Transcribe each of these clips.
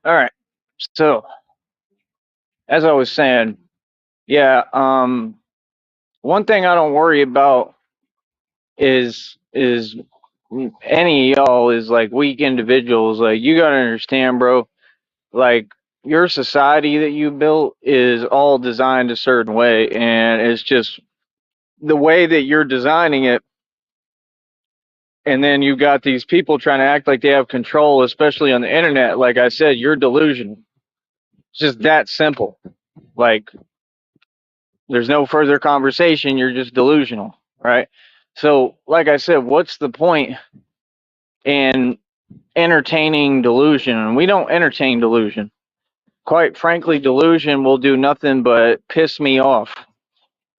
All right. So, as I was saying, yeah, one thing I don't worry about is any of y'all is like weak individuals. Like you gotta understand, bro. Like your society that you built is all designed a certain way, and it's just the way that you're designing it. And then you got these people trying to act like they have control, especially on the internet. Like I said, you're delusional. It's just that simple. Like there's no further conversation. You're just delusional, right? So, like I said, what's the point in entertaining delusion? And we don't entertain delusion. Quite frankly, delusion will do nothing but piss me off,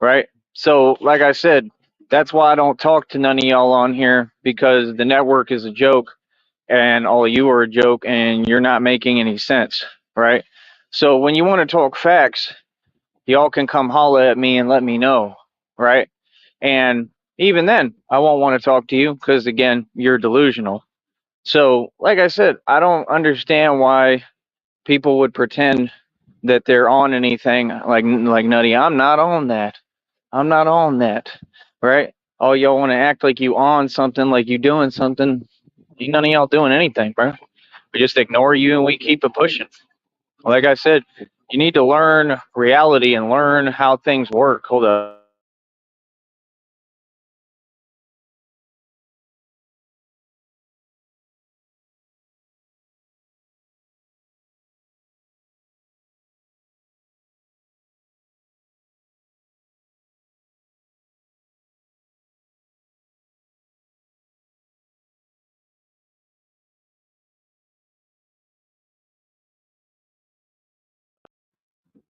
right? So, like I said, that's why I don't talk to none of y'all on here because the network is a joke and all of you are a joke and you're not making any sense, right? So, when you want to talk facts, y'all can come holler at me and let me know, right? And even then, I won't want to talk to you because, again, you're delusional. So, like I said, I don't understand why people would pretend that they're on anything like Nutty. I'm not on that. I'm not on that, right? Oh, y'all want to act like you on something, like you doing something. Ain't none of y'all doing anything, bro. We just ignore you and we keep it pushing. Like I said, you need to learn reality and learn how things work. Hold up.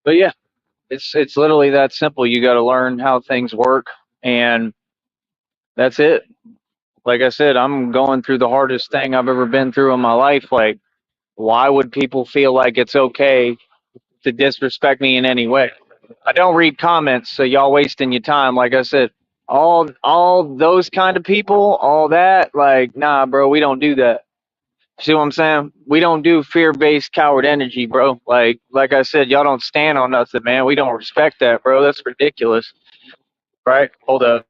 But yeah, it's literally that simple. You got to learn how things work, and that's it. Like I said, I'm going through the hardest thing I've ever been through in my life. Like, why would people feel like it's okay to disrespect me in any way? I don't read comments, so y'all wasting your time. Like I said, all those kind of people, all that, like, nah, bro, we don't do that. See what I'm saying? We don't do fear-based coward energy, bro. Like I said, y'all don't stand on nothing, man. We don't respect that, bro. That's ridiculous, right? Hold up.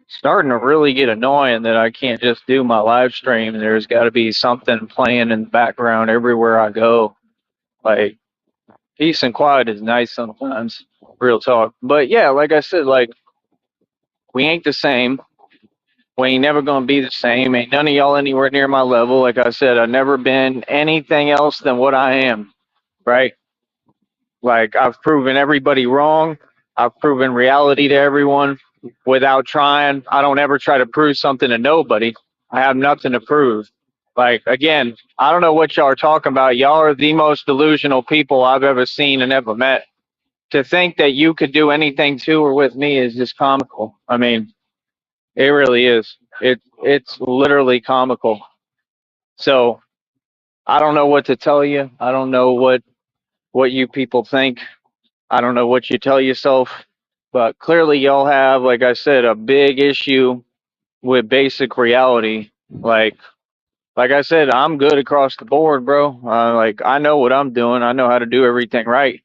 Starting to really get annoying that I can't just do my live stream. There's got to be something playing in the background everywhere I go. Like peace and quiet is nice sometimes, real talk. But yeah, like I said, like we ain't the same. We ain't never gonna be the same. Ain't none of y'all anywhere near my level. Like I said, I've never been anything else than what I am. Right? Like I've proven everybody wrong. I've proven reality to everyone without trying. I don't ever try to prove something to nobody. I have nothing to prove. Like again, I don't know what y'all are talking about. Y'all are the most delusional people I've ever seen and ever met. To think that you could do anything to or with me is just comical. I mean, it really is. It's literally comical. So I don't know what to tell you. I don't know what you people think. I don't know what you tell yourself, but clearly y'all have, like I said, a big issue with basic reality. Like I said, I'm good across the board, bro. Like I know what I'm doing. I know how to do everything right,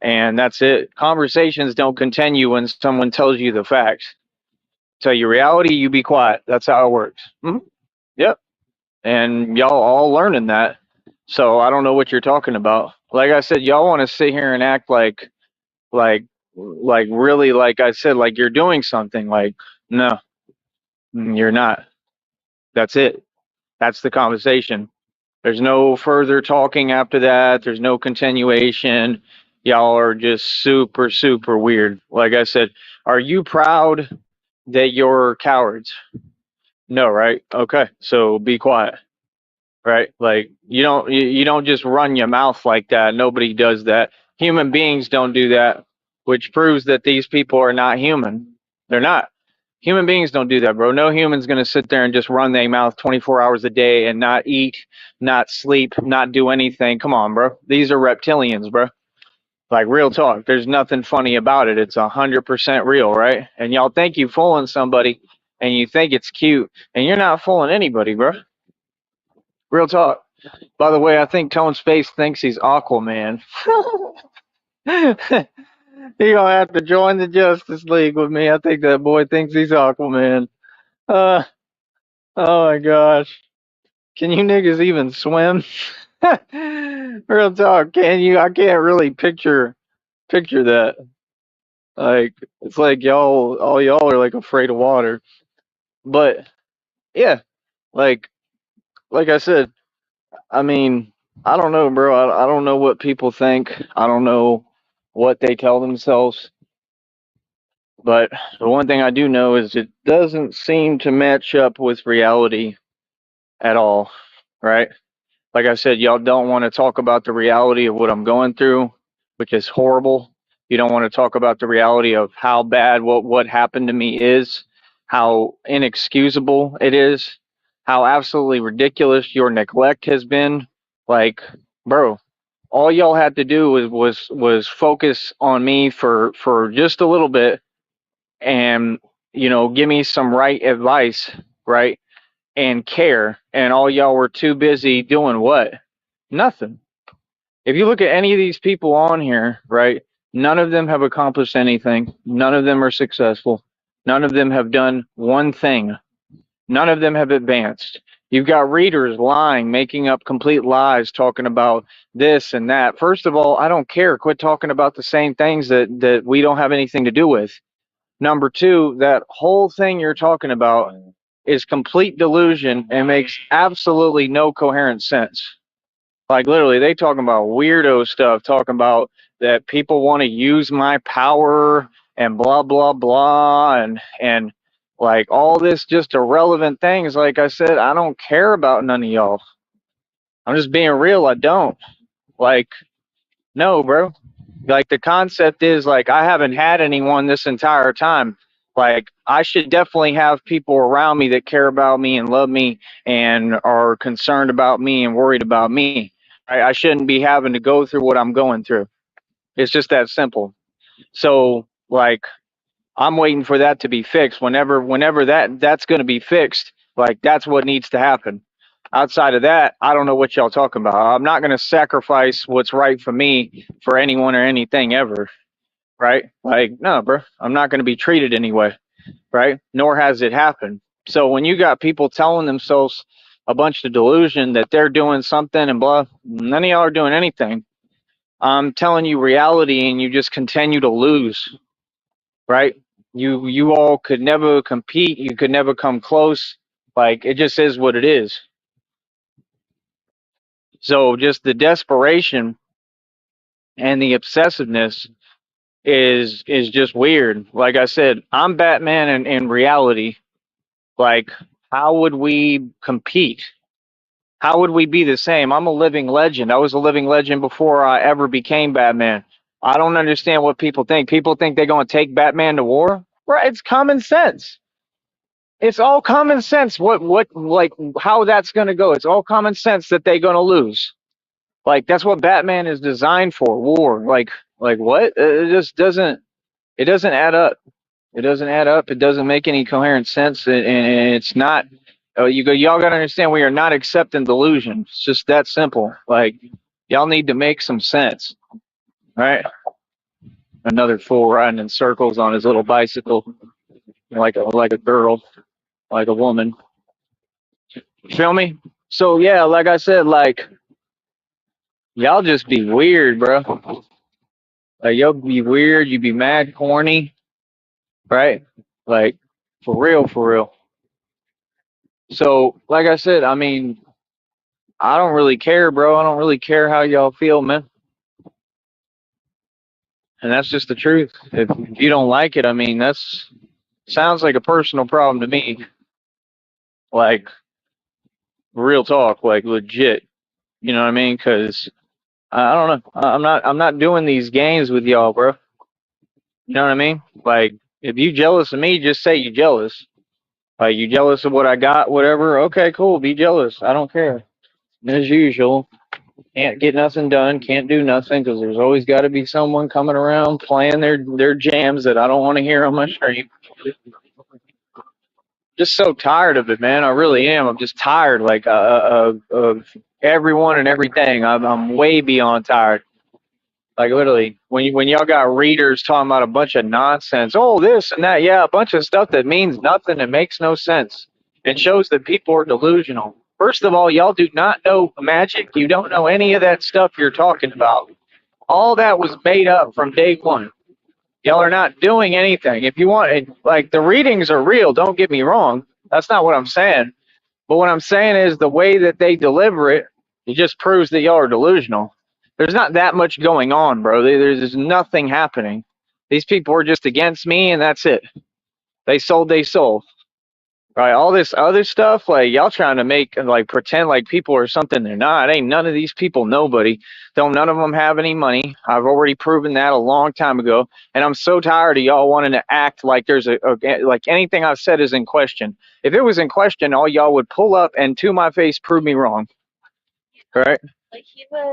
and that's it. Conversations don't continue when someone tells you the facts. Tell you reality, you be quiet. That's how it works. Yep. And y'all all learning that. So I don't know what you're talking about. Like I said, y'all want to sit here and act like like really like I said like you're doing something like no, you're not. That's it. That's the conversation. There's no further talking after that. There's no continuation. Y'all are just super weird. Like I said, are you proud that you're cowards? No, right? Okay. So be quiet. Right? Like you don't just run your mouth like that. Nobody does that. Human beings don't do that, which proves that these people are not human. They're not. Human beings don't do that, bro. No human's gonna sit there and just run their mouth 24 hours a day and not eat, not sleep, not do anything. Come on, bro. These are reptilians, bro. Like real talk. There's nothing funny about it. It's 100% real, right? And y'all think you fooling somebody, and you think it's cute, and you're not fooling anybody, bro. Real talk. By the way, I think Tone Space thinks he's Aquaman. He gonna have to join the Justice League with me. I think that boy thinks he's Aquaman. Uh, oh my gosh. Can you niggas even swim? Real talk, can you? I can't really picture that. Like it's like all y'all are like afraid of water. But yeah, like like I said, I mean, I don't know, bro. I don't know what people think. I don't know what they tell themselves. But the one thing I do know is it doesn't seem to match up with reality at all, right? Like I said, y'all don't want to talk about the reality of what I'm going through, which is horrible. You don't want to talk about the reality of how bad what happened to me is, how inexcusable it is, how absolutely ridiculous your neglect has been. Like, bro, all y'all had to do was focus on me for just a little bit and give me some right advice, right? And care, and all y'all were too busy doing what? Nothing. If you look at any of these people on here, right, none of them have accomplished anything. None of them are successful. None of them have done one thing. None of them have advanced. You've got readers lying, making up complete lies, talking about this and that. First of all, I don't care. Quit talking about the same things that we don't have anything to do with. Number two, that whole thing you're talking about is complete delusion and makes absolutely no coherent sense. Like literally, they talking about weirdo stuff, talking about that people want to use my power and blah blah blah and like all this just irrelevant things. Like I said, I don't care about none of y'all. I'm just being real. I don't. Like, no, bro. Like the concept is like I haven't had anyone this entire time. Like I should definitely have people around me that care about me and love me and are concerned about me and worried about me. I shouldn't be having to go through what I'm going through. It's just that simple. So like I'm waiting for that to be fixed. Whenever that's going to be fixed, like that's what needs to happen. Outside of that, I don't know what y'all talking about. I'm not going to sacrifice what's right for me for anyone or anything ever, right? Like, no, bro, I'm not going to be treated anyway, right? Nor has it happened. So when you got people telling themselves a bunch of delusion that they're doing something and blah, none of y'all are doing anything. I'm telling you reality, and you just continue to lose, right? You all could never compete. You could never come close. Like it just is what it is. So just the desperation and the obsessiveness is just weird. Like I said, I'm Batman in reality. Like, how would we compete? How would we be the same? I'm a living legend. I was a living legend before I ever became Batman. I don't understand what people think. People think they're going to take Batman to war? Right? It's common sense. It's all common sense. Like, how that's going to go? It's all common sense that they're going to lose. Like, that's what Batman is designed for. War. Like what? It just doesn't. It doesn't add up. It doesn't add up. It doesn't make any coherent sense, and it's not. Y'all got to understand. We are not accepting delusion. It's just that simple. Like y'all need to make some sense, right? Another fool riding in circles on his little bicycle, like a girl, like a woman. Feel me? So yeah, like I said, like y'all just be weird, bro. Like y'all be weird. You be mad, corny, right? Like for real, for real. So, like I said, I mean, I don't really care, bro. I don't really care how y'all feel, man. And that's just the truth. If you don't like it, I mean, that's sounds like a personal problem to me. Like real talk, like legit. You know what I mean? Because I don't know. I'm not doing these games with y'all, bro. You know what I mean? Like if you jealous of me, just say you jealous. Like you jealous of what I got, whatever. Okay, cool. Be jealous. I don't care. As usual. Can't get nothing done. Can't do nothing because there's always got to be someone coming around playing their jams that I don't want to hear on my stream. Just so tired of it, man. I really am. I'm just tired, like of everyone and everything. I'm way beyond tired. Like literally, when y'all got readers talking about a bunch of nonsense, oh this and that, yeah, a bunch of stuff that means nothing and makes no sense. It shows that people are delusional. First of all, y'all do not know magic. You don't know any of that stuff you're talking about. All that was made up from day one. Y'all are not doing anything. If you want, like the readings are real. Don't get me wrong. That's not what I'm saying. But what I'm saying is the way that they deliver it, it just proves that y'all are delusional. There's not that much going on, bro. There's nothing happening. These people are just against me, and that's it. They sold they soul. Right? All this other stuff, like y'all trying to make like pretend like people are something they're not. Ain't none of these people nobody. Don't none of them have any money. I've already proven that a long time ago, and I'm so tired of y'all wanting to act like there's a like anything I've said is in question. If it was in question, all y'all would pull up and to my face prove me wrong. Right?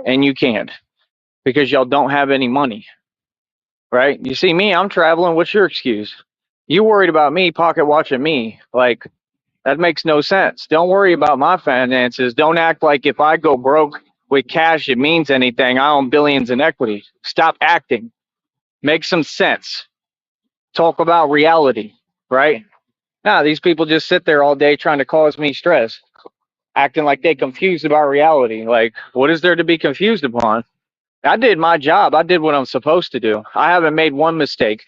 And you can't because y'all don't have any money. Right? You see me, I'm traveling. What's your excuse? You worried about me pocket watching me. Like that makes no sense. Don't worry about my finances. Don't act like if I go broke with cash, it means anything. I own billions in equity. Stop acting. Make some sense. Talk about reality, right? Now, these people just sit there all day trying to cause me stress, acting like they confused about reality. Like, what is there to be confused upon? I did my job. I did what I'm supposed to do. I haven't made one mistake.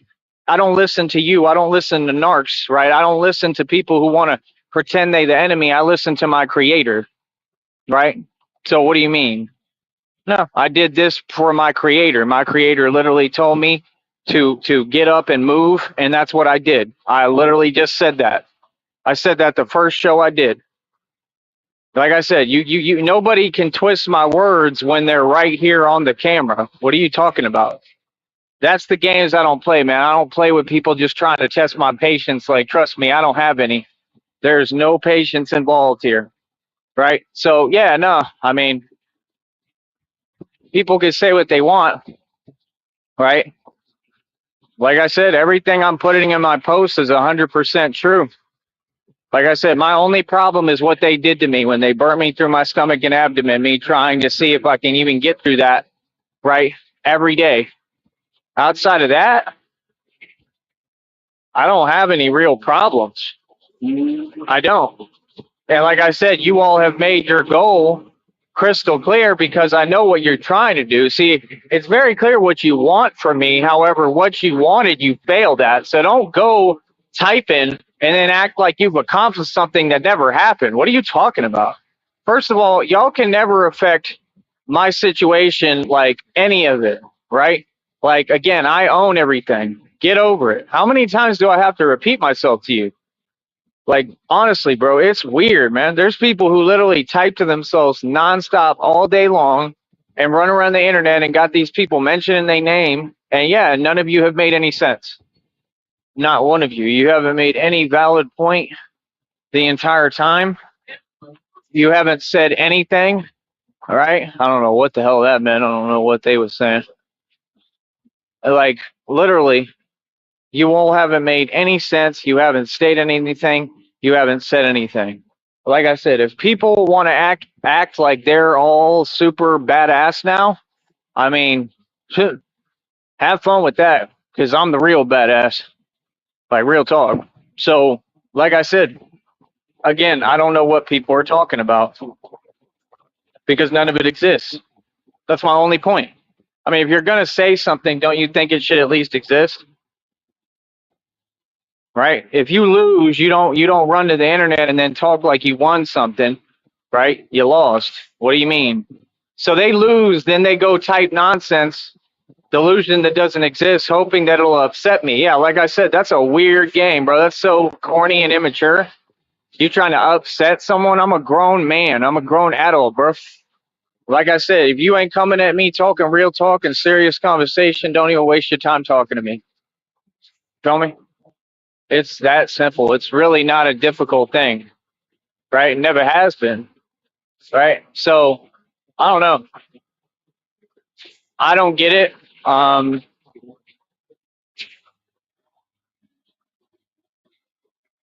I don't listen to you. I don't listen to narcs, right? I don't listen to people who want to pretend they the enemy. I listen to my creator, right? So what do you mean? No, I did this for my creator. My creator literally told me to get up and move, and that's what I did. I literally just said that. I said that the first show I did. Like I said, you nobody can twist my words when they're right here on the camera. What are you talking about? That's the games I don't play, man. I don't play with people just trying to test my patience. Like, trust me, I don't have any. There's no patience involved here, right? So, yeah, no, I mean, people can say what they want, right? Like I said, everything I'm putting in my post is 100% true. Like I said, my only problem is what they did to me when they burnt me through my stomach and abdomen, me trying to see if I can even get through that, right? Every day. Outside of that, I don't have any real problems. I don't. And like I said, you all have made your goal crystal clear because I know what you're trying to do. See, it's very clear what you want from me. However, what you wanted, you failed at. So don't go typing and then act like you've accomplished something that never happened. What are you talking about? First of all, y'all can never affect my situation, like any of it, right? Like, again, I own everything. Get over it. How many times do I have to repeat myself to you? Like, honestly, bro, it's weird, man. There's people who literally type to themselves nonstop all day long and run around the internet and got these people mentioning their name. And yeah, none of you have made any sense. Not one of you. You haven't made any valid point the entire time. You haven't said anything. All right. I don't know what the hell that meant. I don't know what they was saying. Like, literally, you all haven't made any sense. You haven't stated anything. You haven't said anything. Like I said, if people want to act like they're all super badass now, I mean, have fun with that because I'm the real badass, like real talk. So, like I said, again, I don't know what people are talking about because none of it exists. That's my only point. I mean, if you're gonna say something, don't you think it should at least exist? Right? If you lose, you don't run to the internet and then talk like you won something, right? You lost. What do you mean? So they lose, then they go type nonsense, delusion that doesn't exist, hoping that it'll upset me. Yeah, like I said, that's a weird game, bro. That's so corny and immature. You trying to upset someone? I'm a grown man. I'm a grown adult, bro. Like I said, if you ain't coming at me talking real talk and serious conversation, don't even waste your time talking to me. Feel me? It's that simple. It's really not a difficult thing, right? It never has been, right? So I don't know. I don't get it. Um,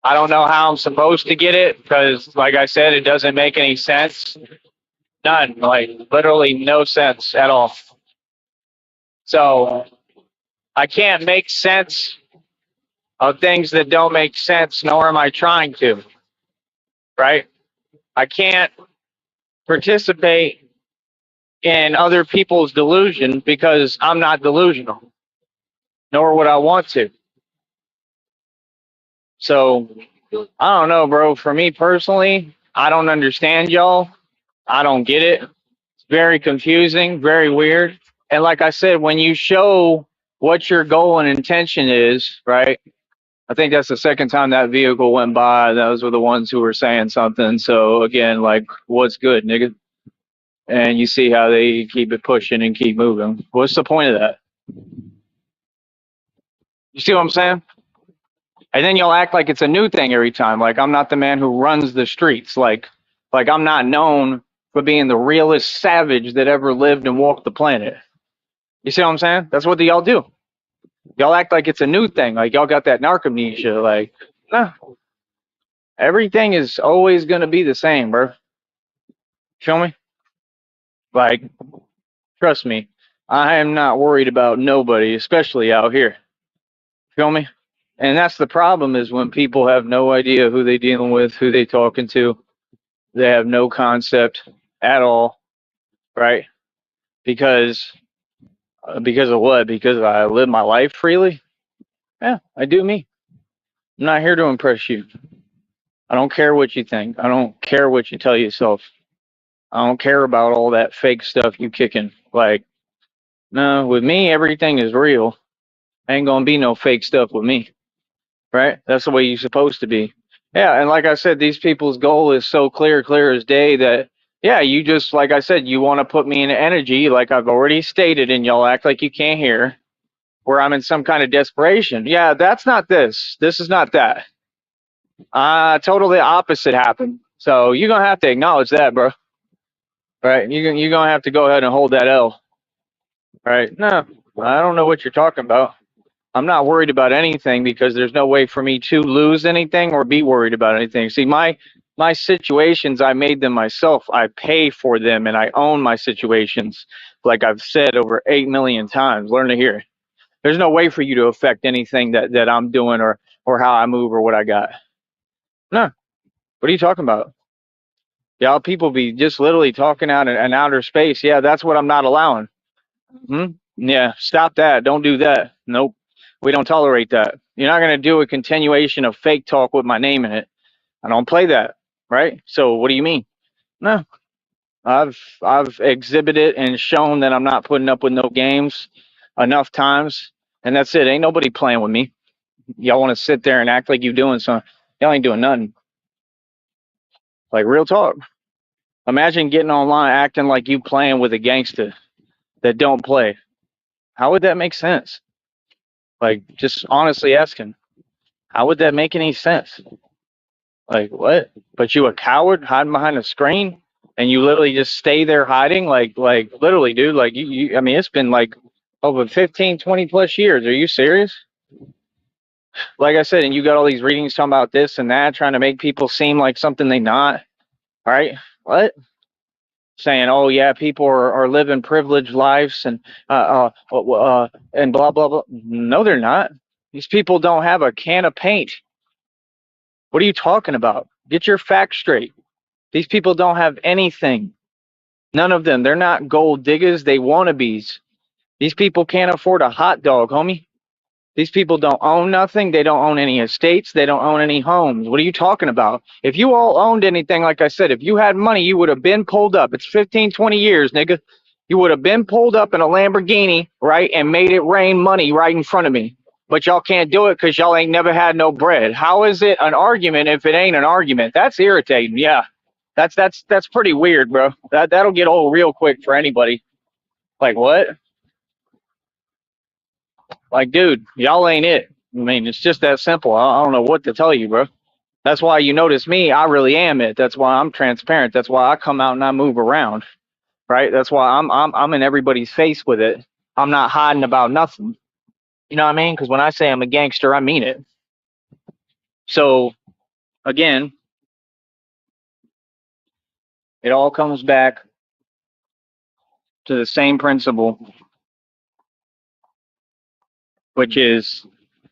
I don't know how I'm supposed to get it because, like I said, it doesn't make any sense. None, like literally no sense at all. So I can't make sense of things that don't make sense, nor am I trying to, right? I can't participate in other people's delusion because I'm not delusional, nor would I want to. So I don't know, bro. For me personally, I don't understand y'all. I don't get it. It's very confusing, very weird. And like I said, when you show what your goal and intention is, right? I think that's the second time that vehicle went by. Those were the ones who were saying something. So again, like, what's good, nigga? And you see how they keep it pushing and keep moving. What's the point of that? You see what I'm saying? And then you'll act like it's a new thing every time. Like I'm not the man who runs the streets. Like I'm not known for being the realest savage that ever lived and walked the planet. You see what I'm saying? That's what y'all do. Y'all act like it's a new thing. Like y'all got that narcomnesia. Like, nah, everything is always gonna be the same, bro. Feel me? Like, trust me, I am not worried about nobody, especially out here. Feel me? And that's the problem is when people have no idea who they dealing with, who they talking to. They have no concept at all, right? Because because of what? Because I live my life freely. Yeah, I do me. I'm not here to impress you. I don't care what you think. I don't care what you tell yourself. I don't care about all that fake stuff you kicking. Like, no, with me, everything is real. Ain't gonna be no fake stuff with me, right? That's the way you're supposed to be. Yeah, and like I said, these people's goal is so clear as day that yeah, you just like I said, you want to put me in energy, like I've already stated, and y'all act like you can't hear, where I'm in some kind of desperation. Yeah, that's not this. This is not that. Totally opposite happened. So you're gonna have to acknowledge that, bro. Right? You're gonna have to go ahead and hold that L. Right? No, I don't know what you're talking about. I'm not worried about anything because there's no way for me to lose anything or be worried about anything. See, my situations, I made them myself. I pay for them and I own my situations. Like I've said over 8 million times. Learn to hear. There's no way for you to affect anything that I'm doing or how I move or what I got. No. What are you talking about? Y'all people be just literally talking out in outer space. Yeah, that's what I'm not allowing. Hmm? Yeah, stop that. Don't do that. Nope. We don't tolerate that. You're not going to do a continuation of fake talk with my name in it. I don't play that, right? So what do you mean? No. I've exhibited and shown that I'm not putting up with no games enough times, and that's it. Ain't nobody playing with me. Y'all want to sit there and act like you doing something. Y'all ain't doing nothing. Like real talk. Imagine getting online acting like you playing with a gangster that don't play. How would that make sense? Like, just honestly asking, how would that make any sense? Like, what? But you a coward hiding behind a screen, and you literally just stay there hiding? Like, literally, dude. Like, I mean, it's been like over 15, 20 plus years. Are you serious? Like I said, and you got all these readings talking about this and that, trying to make people seem like something they not. All right, what? Saying, oh yeah, people are living privileged lives and blah blah blah. No, they're not. These people don't have a can of paint. What are you talking about? Get your facts straight. These people don't have anything. None of them. They're not gold diggers. They wannabes. These people can't afford a hot dog, homie. These people don't own nothing. They don't own any estates. They don't own any homes. What are you talking about? If you all owned anything, like I said, if you had money, you would have been pulled up. It's 15, 20 years, nigga. You would have been pulled up in a Lamborghini, right, and made it rain money right in front of me. But y'all can't do it because y'all ain't never had no bread. How is it an argument if it ain't an argument? That's irritating. Yeah, that's pretty weird, bro. That'll get old real quick for anybody. Like what? Like, dude, y'all ain't it. I mean, it's just that simple. I don't know what to tell you, bro. That's why you notice me. I really am it. That's why I'm transparent. That's why I come out and I move around. right? That's why I'm in everybody's face with it. I'm not hiding about nothing. You know what I mean? Because when I say I'm a gangster, I mean it. So again, it all comes back to the same principle, which is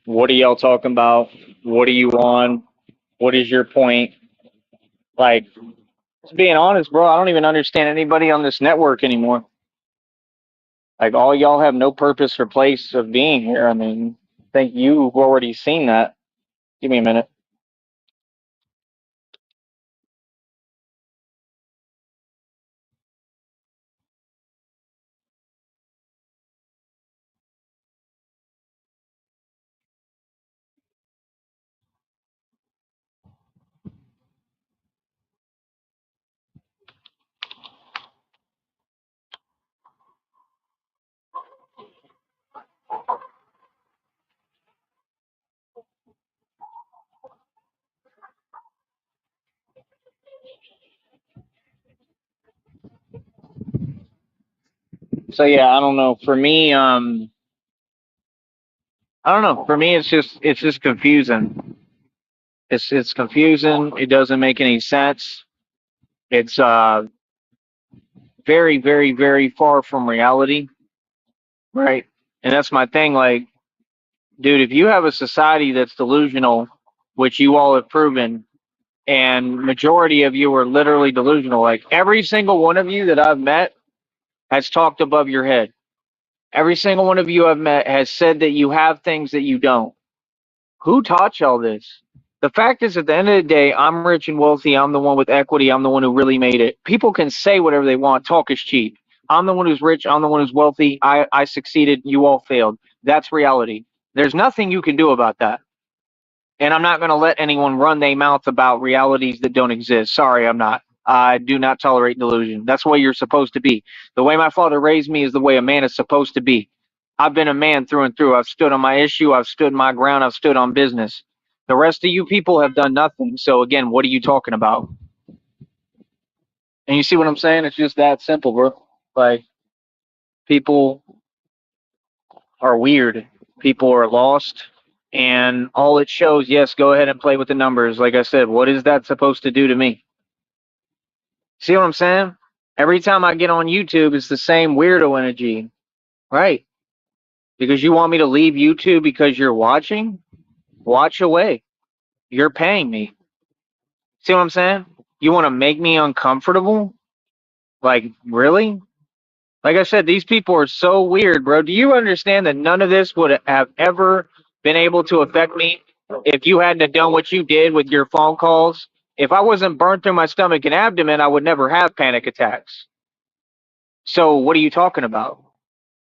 what are y'all talking about? What are you on? What is your point? Like, just being honest, bro, I don't even understand anybody on this network anymore. Like, all y'all have no purpose or place of being here. I mean, I think you've already seen that. Give me a minute. So yeah, I don't know. For me, I don't know. For me, it's just confusing. It's confusing. It doesn't make any sense. It's very, very, very far from reality, right? And that's my thing. Like, dude, if you have a society that's delusional, which you all have proven, and majority of you are literally delusional. Like every single one of you that I've met has talked above your head. Every single one of you I've met has said that you have things that you don't. Who taught y'all this? The fact is, at the end of the day, I'm rich and wealthy. I'm the one with equity. I'm the one who really made it. People can say whatever they want. Talk is cheap. I'm the one who's rich. I'm the one who's wealthy. I succeeded. You all failed. That's reality. There's nothing you can do about that. And I'm not going to let anyone run their mouth about realities that don't exist. Sorry, I'm not. I do not tolerate delusion. That's the way you're supposed to be. The way my father raised me is the way a man is supposed to be. I've been a man through and through. I've stood on my issue. I've stood my ground. I've stood on business. The rest of you people have done nothing. So again, what are you talking about? And you see what I'm saying? It's just that simple, bro. Like people are weird. People are lost. And all it shows, yes, go ahead and play with the numbers. Like I said, what is that supposed to do to me? See what I'm saying? Every time I get on YouTube, it's the same weirdo energy. Right. Because you want me to leave YouTube because you're watching? Watch away. You're paying me. See what I'm saying? You want to make me uncomfortable? Like, really? Like I said, these people are so weird, bro. Do you understand that none of this would have ever been able to affect me if you hadn't have done what you did with your phone calls? If I wasn't burned through my stomach and abdomen, I would never have panic attacks. So what are you talking about?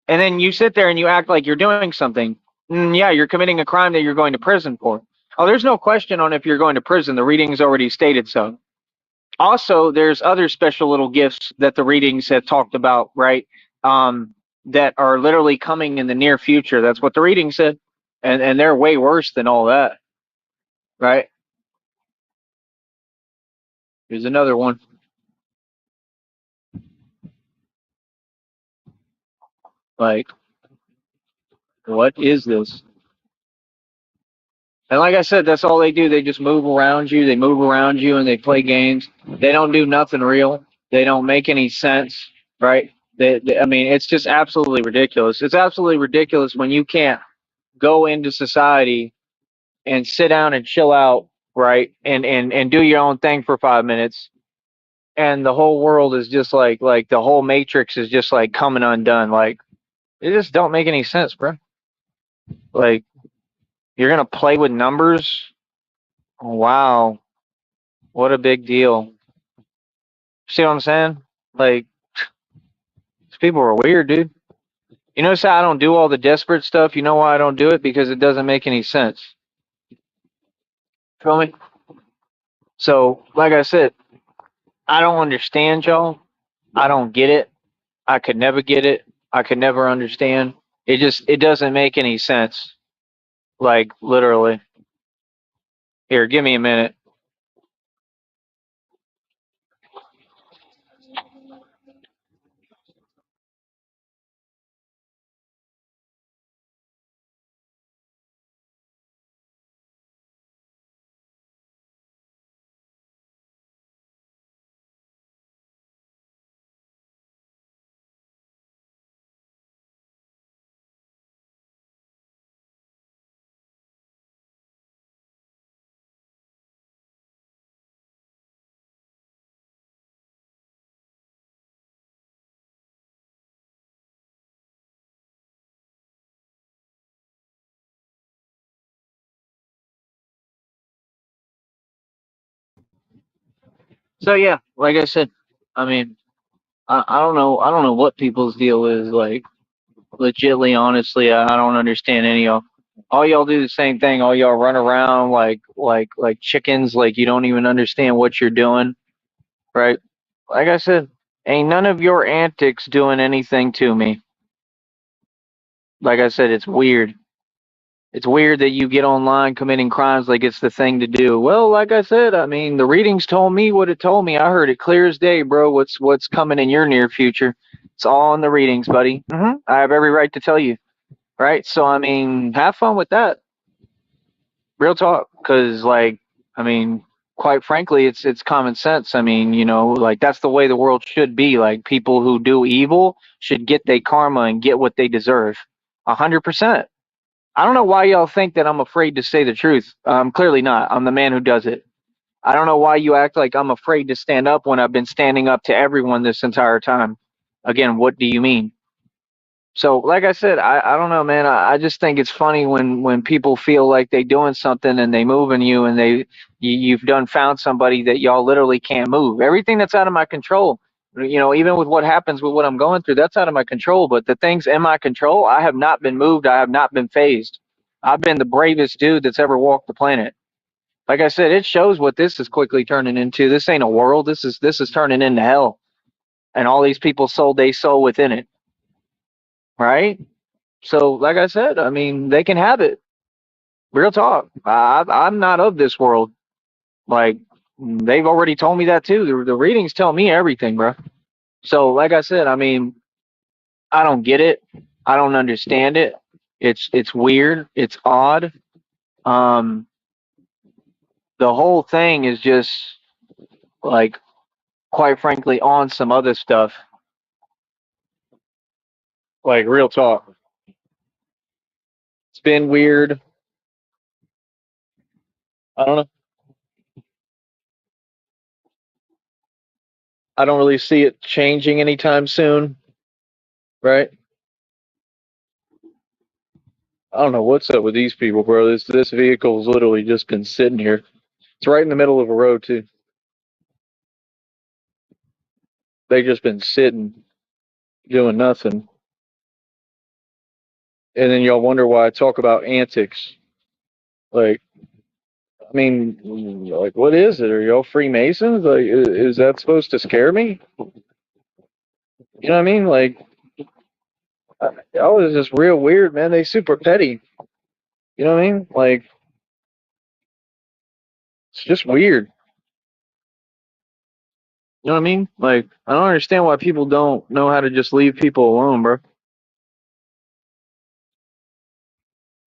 And then you sit there and you act like you're doing something. Yeah, you're committing a crime that you're going to prison for. Oh, there's no question on if you're going to prison. The readings already stated so. Also, there's other special little gifts that the readings have talked about, right? That are literally coming in the near future. That's what the reading said. And they're way worse than all that, right? Here's another one. Like, what is this? And like I said, that's all they do. They just move around you. They move around you and they play games. They don't do nothing real. They don't make any sense, right? I mean, it's just absolutely ridiculous. It's absolutely ridiculous when you can't go into society and sit down and chill out, right? And do your own thing for 5 minutes. And the whole world is just like the whole matrix is just like coming undone. Like it just don't make any sense, bro. Like you're gonna play with numbers. Wow, what a big deal. See what I'm saying? Like these people are weird, dude. You notice how I don't do all the desperate stuff? You know why I don't do it? Because it doesn't make any sense. Feel me? So, like I said, I don't understand y'all. I don't get it. I could never get it. I could never understand. It doesn't make any sense. Like literally. Here, give me a minute. So yeah, like I said, I mean, I don't know what people's deal is. Like, legitly, honestly, I don't understand any of y'all. All y'all do the same thing. All y'all run around like chickens. Like you don't even understand what you're doing, right? Like I said, ain't none of your antics doing anything to me. Like I said, it's weird. It's weird that you get online committing crimes like it's the thing to do. Well, like I said, I mean, the readings told me what it told me. I heard it clear as day, bro. What's coming in your near future? It's all in the readings, buddy. I have every right to tell you, right? So I mean, have fun with that. Real talk, because like, I mean, quite frankly, it's common sense. I mean, like that's the way the world should be. Like people who do evil should get their karma and get what they deserve. 100%. I don't know why y'all think that I'm afraid to say the truth. Clearly not. I'm the man who does it. I don't know why you act like I'm afraid to stand up when I've been standing up to everyone this entire time. Again, what do you mean? So, like I said, I don't know, man. I just think it's funny when people feel like they doing something and they moving you and you've done found somebody that y'all literally can't move. Everything that's out of my control, even with what happens with what I'm going through, that's out of my control. But the things in my control, I have not been moved. I have not been phased. I've been the bravest dude that's ever walked the planet. Like I said, it shows what this is quickly turning into. This ain't a world. This is turning into hell, and all these people sold their soul within it, right? So, like I said, I mean, they can have it. Real talk. I'm not of this world. Like, they've already told me that too. The readings tell me everything, bro. So, like I said, I mean, I don't get it. I don't understand it. It's weird. It's odd. Um, the whole thing is just like, quite frankly, on some other stuff. Like, real talk. It's been weird. I don't know. I don't really see it changing anytime soon, right? I don't know what's up with these people, bro. This vehicle's literally just been sitting here. It's right in the middle of a road too. They just been sitting, doing nothing. And then y'all wonder why I talk about antics. Like, I mean, like, what is it? Are y'all Freemasons? Like, is that supposed to scare me? You know what I mean? Like, y'all is just real weird, man. They super petty. You know what I mean? Like, it's just weird. You know what I mean? Like, I don't understand why people don't know how to just leave people alone, bro.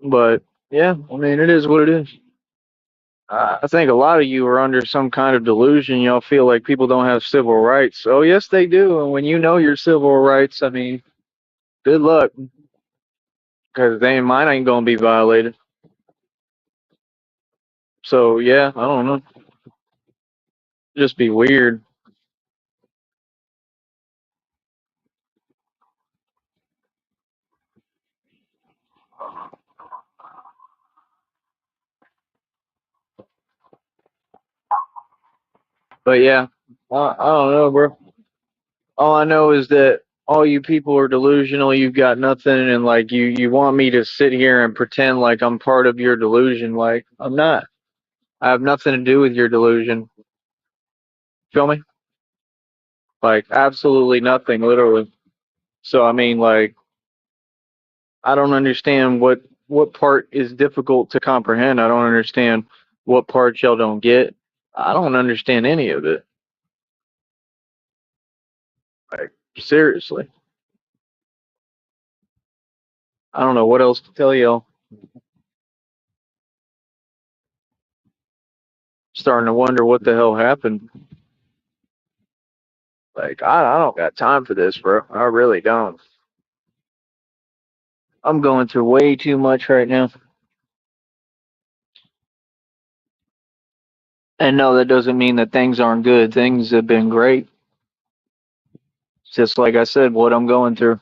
But yeah, I mean, it is what it is. I think a lot of you are under some kind of delusion. Y'all feel like people don't have civil rights. Oh, yes, they do. And when you know your civil rights, I mean, good luck, because they mine ain't gonna be violated. So yeah, I don't know. Just be weird. But yeah, I don't know, bro. All I know is that all you people are delusional. You've got nothing, and like you want me to sit here and pretend like I'm part of your delusion. Like I'm not. I have nothing to do with your delusion. Feel me? Like absolutely nothing, literally. So I mean, like I don't understand what part is difficult to comprehend. I don't understand what part y'all don't get. I don't understand any of it. Like seriously, I don't know what else to tell y'all. Starting to wonder what the hell happened. Like I don't got time for this, bro. I really don't. I'm going through way too much right now. And no, that doesn't mean that things aren't good. Things have been great. It's just like I said, what I'm going through.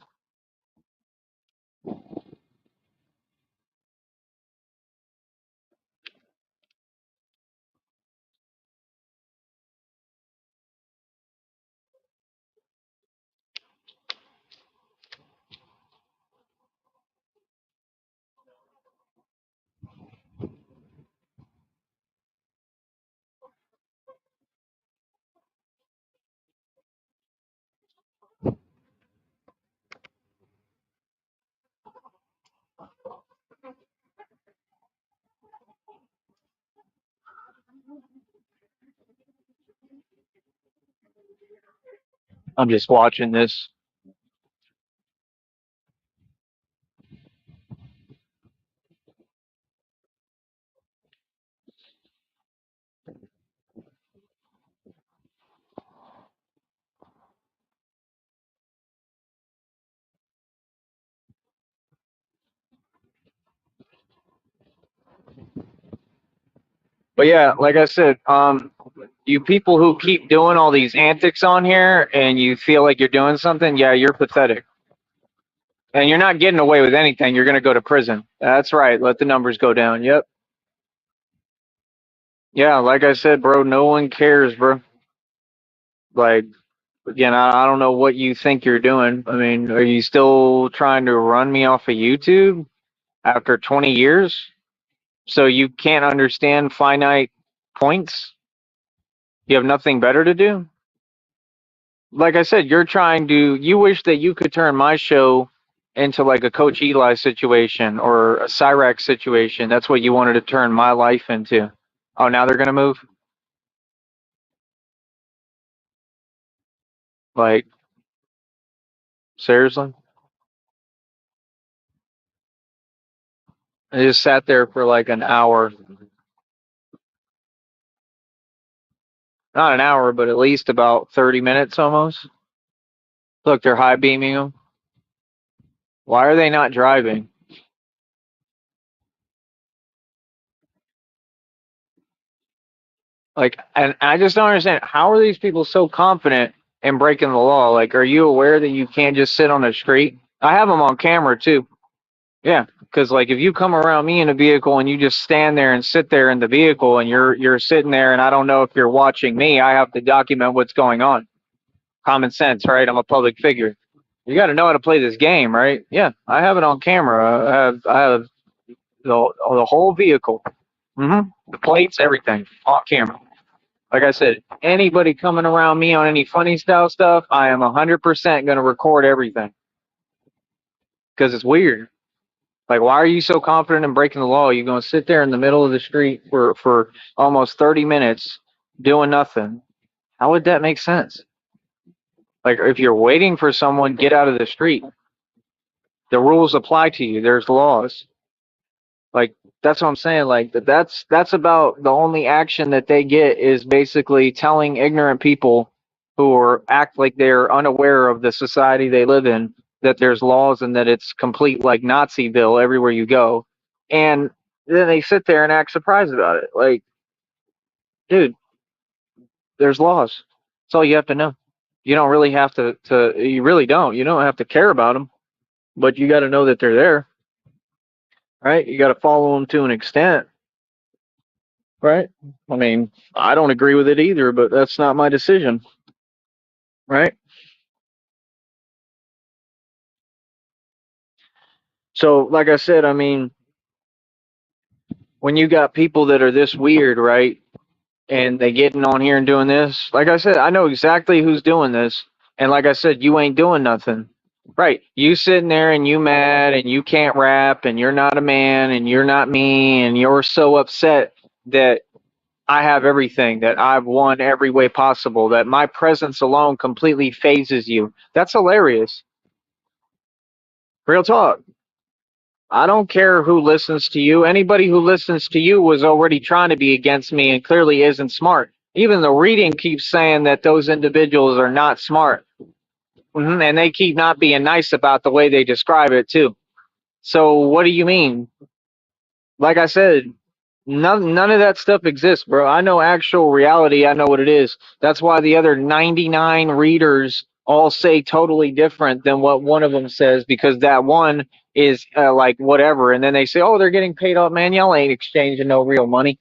I'm just watching this. But yeah, like I said, you people who keep doing all these antics on here and you feel like you're doing something, yeah, you're pathetic. And you're not getting away with anything. You're going to go to prison. That's right. Let the numbers go down. Yep. Yeah, like I said, bro, no one cares, bro. Like, again, I don't know what you think you're doing. I mean, are you still trying to run me off of YouTube after 20 years? So you can't understand finite points? You have nothing better to do? Like I said, you wish that you could turn my show into like a Coach Eli situation or a Cyrax situation. That's what you wanted to turn my life into. Oh, now they're going to move? Like, seriously? I just sat there for like an hour. Not an hour, but at least about 30 minutes almost. Look, they're high beaming them. Why are they not driving? Like, and I just don't understand. How are these people so confident in breaking the law? Like, are you aware that you can't just sit on the street? I have them on camera too. Yeah, because like if you come around me in a vehicle and you just stand there and sit there in the vehicle and you're sitting there and I don't know if you're watching me, I have to document what's going on. Common sense, right? I'm a public figure. You got to know how to play this game, right? Yeah, I have it on camera. I have the whole vehicle, the plates, everything on camera. Like I said, anybody coming around me on any funny style stuff, I am 100% going to record everything because it's weird. Like, why are you so confident in breaking the law? You're going to sit there in the middle of the street for almost 30 minutes doing nothing. How would that make sense? Like, if you're waiting for someone, get out of the street. The rules apply to you. There's laws. Like, that's what I'm saying. Like, that's about the only action that they get is basically telling ignorant people who are act like they're unaware of the society they live in that there's laws and that it's complete like Naziville everywhere you go. And then they sit there and act surprised about it. Like, dude, there's laws. That's all you have to know. You don't really have to you really don't. You don't have to care about them, but you got to know that they're there, right? You got to follow them to an extent. Right? I mean, I don't agree with it either, but that's not my decision, right? So, like I said, I mean, when you got people that are this weird, right, and they getting on here and doing this, like I said, I know exactly who's doing this, and like I said, you ain't doing nothing, right? You sitting there and you mad and you can't rap and you're not a man and you're not me and you're so upset that I have everything, that I've won every way possible, that my presence alone completely phases you. That's hilarious. Real talk. I don't care who listens to you. Anybody who listens to you was already trying to be against me and clearly isn't smart. Even the reading keeps saying that those individuals are not smart. And they keep not being nice about the way they describe it, too. So, what do you mean? Like I said, none of that stuff exists, bro. I know actual reality. I know what it is. That's why the other 99 readers all say totally different than what one of them says because that one is like whatever. And then they say, oh, they're getting paid off. Man, y'all ain't exchanging no real money.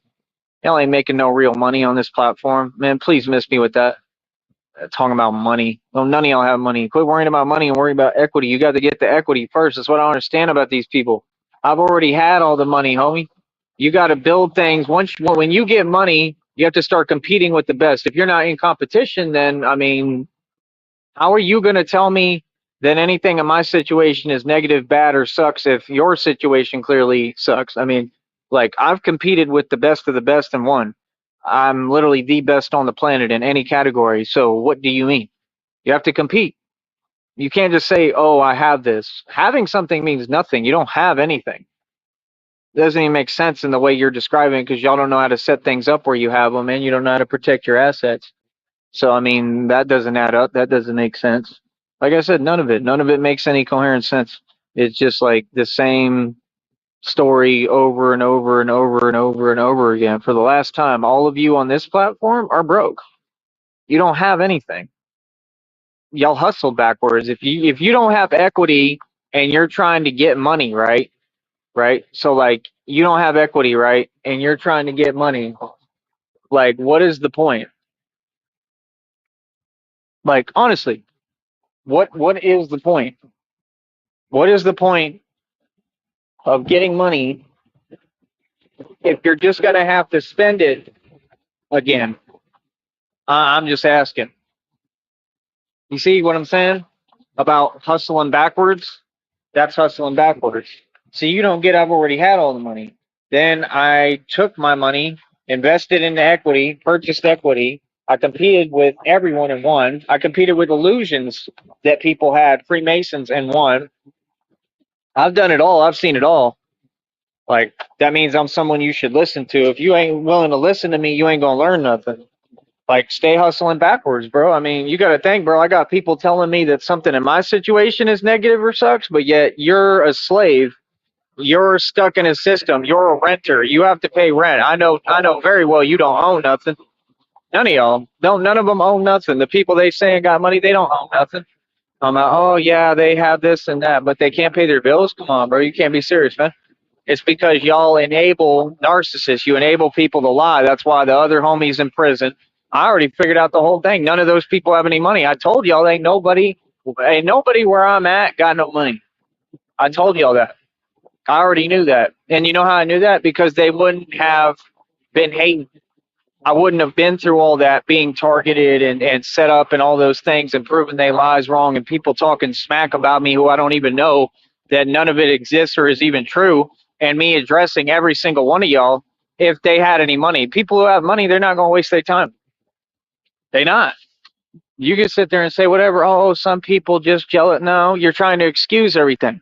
Y'all ain't making no real money on this platform. Man, please miss me with that. Talking about money. Well, none of y'all have money. Quit worrying about money and worry about equity. You got to get the equity first. That's what I understand about these people. I've already had all the money, homie. You got to build things. When you get money, you have to start competing with the best. If you're not in competition, then I mean, how are you going to tell me that anything in my situation is negative, bad, or sucks if your situation clearly sucks? I mean, like I've competed with the best of the best and won. I'm literally the best on the planet in any category. So what do you mean? You have to compete. You can't just say, oh, I have this. Having something means nothing. You don't have anything. It doesn't even make sense in the way you're describing because y'all don't know how to set things up where you have them and you don't know how to protect your assets. So, I mean, that doesn't add up. That doesn't make sense. Like I said, none of it makes any coherent sense. It's just like the same story over and over and over and over and over again. For the last time, all of you on this platform are broke. You don't have anything. Y'all hustle backwards. If you don't have equity and you're trying to get money, right? Right? So like you don't have equity, right? And you're trying to get money. Like what is the point? Like honestly, what is the point? What is the point of getting money if you're just gonna have to spend it again? I'm just asking. You see what I'm saying about hustling backwards? That's hustling backwards. So you don't get, I've already had all the money. Then I took my money, invested into equity, purchased equity. I competed with everyone and won. I competed with illusions that people had, Freemasons, and won. I've done it all. I've seen it all. Like, that means I'm someone you should listen to. If you ain't willing to listen to me, you ain't going to learn nothing. Like, stay hustling backwards, bro. I mean, you got to think, bro. I got people telling me that something in my situation is negative or sucks, but yet you're a slave. You're stuck in a system. You're a renter. You have to pay rent. I know very well you don't own nothing. None of y'all. Don't none of them own nothing. The people they saying got money, they don't own nothing. I'm like, oh yeah, they have this and that, but they can't pay their bills. Come on, bro. You can't be serious, man. It's because y'all enable narcissists. You enable people to lie. That's why the other homie's in prison. I already figured out the whole thing. None of those people have any money. I told y'all ain't nobody where I'm at got no money. I told y'all that. I already knew that. And you know how I knew that? Because they wouldn't have been hating. I wouldn't have been through all that being targeted and set up and all those things and proving they lies wrong and people talking smack about me who I don't even know that none of it exists or is even true and me addressing every single one of y'all if they had any money. People who have money, they're not going to waste their time. They not. You can sit there and say whatever, oh, some people just jealous. No, you're trying to excuse everything.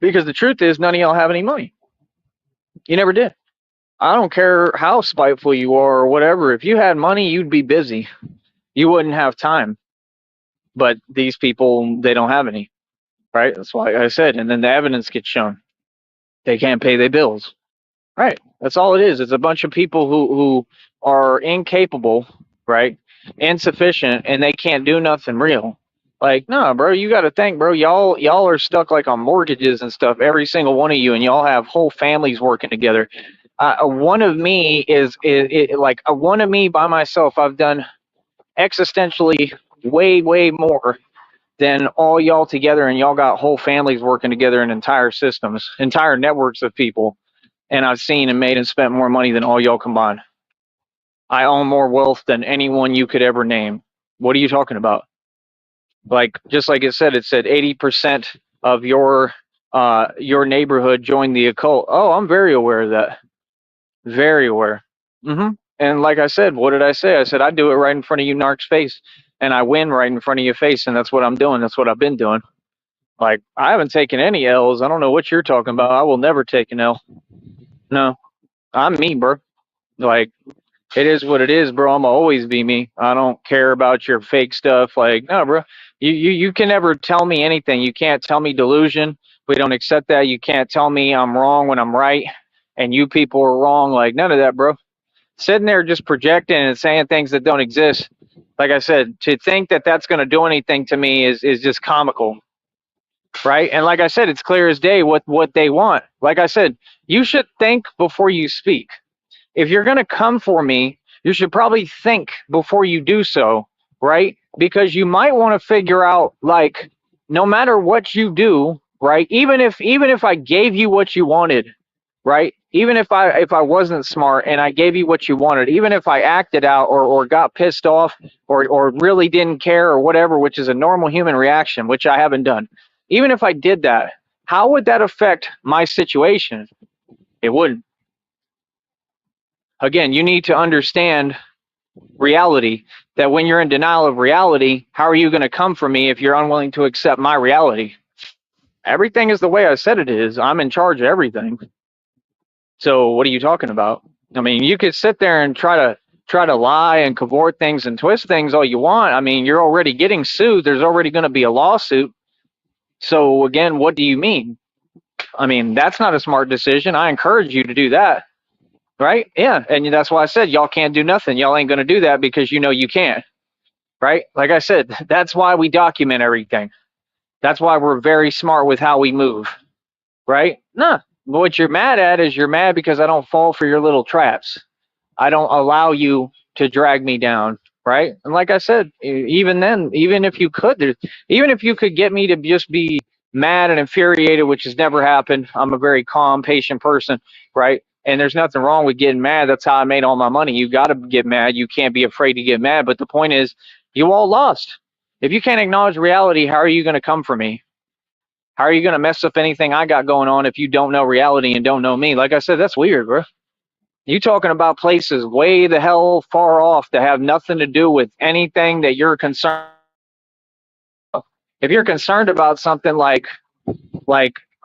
Because the truth is none of y'all have any money. You never did. I don't care how spiteful you are or whatever. If you had money, you'd be busy. You wouldn't have time. But these people, they don't have any, right? That's why I said. And then the evidence gets shown. They can't pay their bills, right? That's all it is. It's a bunch of people who are incapable, right? Insufficient, and they can't do nothing real. Like, no, bro, you got to think, bro. Y'all are stuck like on mortgages and stuff. Every single one of you, and y'all have whole families working together. One of me is like a one of me by myself. I've done existentially way more than all y'all together, and y'all got whole families working together in entire systems, entire networks of people. And I've seen and made and spent more money than all y'all combined. I own more wealth than anyone you could ever name. What are you talking about? Like just like it said 80% of your neighborhood joined the occult. Oh, I'm very aware of that. Very aware. And like I said, what did I say? I said I do it right in front of you, Narc's face, and I win right in front of your face, and that's what I'm doing. That's what I've been doing. Like I haven't taken any L's. I don't know what you're talking about. I will never take an L. No, I'm me, bro. Like it is what it is, bro. I'm always be me. I don't care about your fake stuff. Like no, bro. You can never tell me anything. You can't tell me delusion. We don't accept that. You can't tell me I'm wrong when I'm right, and you people are wrong. Like none of that, bro. Sitting there just projecting and saying things that don't exist. Like I said, to think that that's going to do anything to me is just comical, right? And like I said, it's clear as day what they want. Like I said, you should think before you speak. If you're going to come for me, you should probably think before you do so, right? Because you might want to figure out like no matter what you do, right? Even if I gave you what you wanted, right? Even if I wasn't smart and I gave you what you wanted, even if I acted out or got pissed off or really didn't care or whatever, which is a normal human reaction, which I haven't done. Even if I did that, how would that affect my situation? It wouldn't. Again, you need to understand reality. That when you're in denial of reality, how are you going to come for me if you're unwilling to accept my reality? Everything is the way I said it is. I'm in charge of everything. So what are you talking about? I mean, you could sit there and try to lie and cavort things and twist things all you want. I mean, you're already getting sued. There's already going to be a lawsuit. So again, what do you mean? I mean, that's not a smart decision. I encourage you to do that, right? Yeah, and that's why I said y'all can't do nothing. Y'all ain't going to do that because you know you can't, right? Like I said, that's why we document everything. That's why we're very smart with how we move, right? Nah, what you're mad at is you're mad because I don't fall for your little traps. I don't allow you to drag me down, right? And like I said, even then, even if you could, even if you could get me to just be mad and infuriated, which has never happened. I'm a very calm, patient person, right? And there's nothing wrong with getting mad. That's how I made all my money. You got to get mad. You can't be afraid to get mad. But the point is, you all lost. If you can't acknowledge reality, how are you going to come for me? How are you going to mess up anything I got going on if you don't know reality and don't know me? Like I said, that's weird, bro. You talking about places way the hell far off that have nothing to do with anything that you're concerned. If you're concerned about something like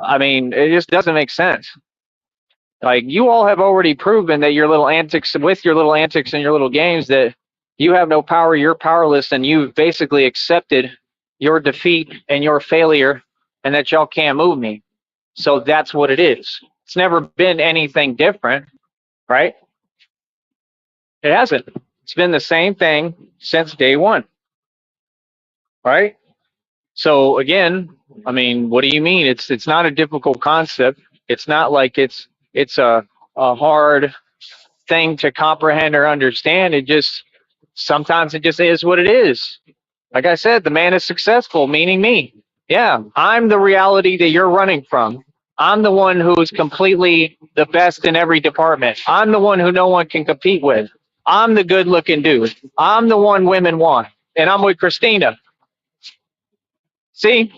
I mean, it just doesn't make sense. Like you all have already proven that your little antics with your little antics and your little games that you have no power, you're powerless, and you've basically accepted your defeat and your failure and that y'all can't move me. So that's what it is. It's never been anything different, right? It hasn't. It's been the same thing since day one, right? So again, I mean, what do you mean? It's not a difficult concept. It's not like it's a hard thing to comprehend or understand. It just sometimes it just is what it is. Like I said, the man is successful, meaning me. Yeah, I'm the reality that you're running from. I'm the one who is completely the best in every department. I'm the one who no one can compete with. I'm the good looking dude. I'm the one women want. And I'm with Christina. See,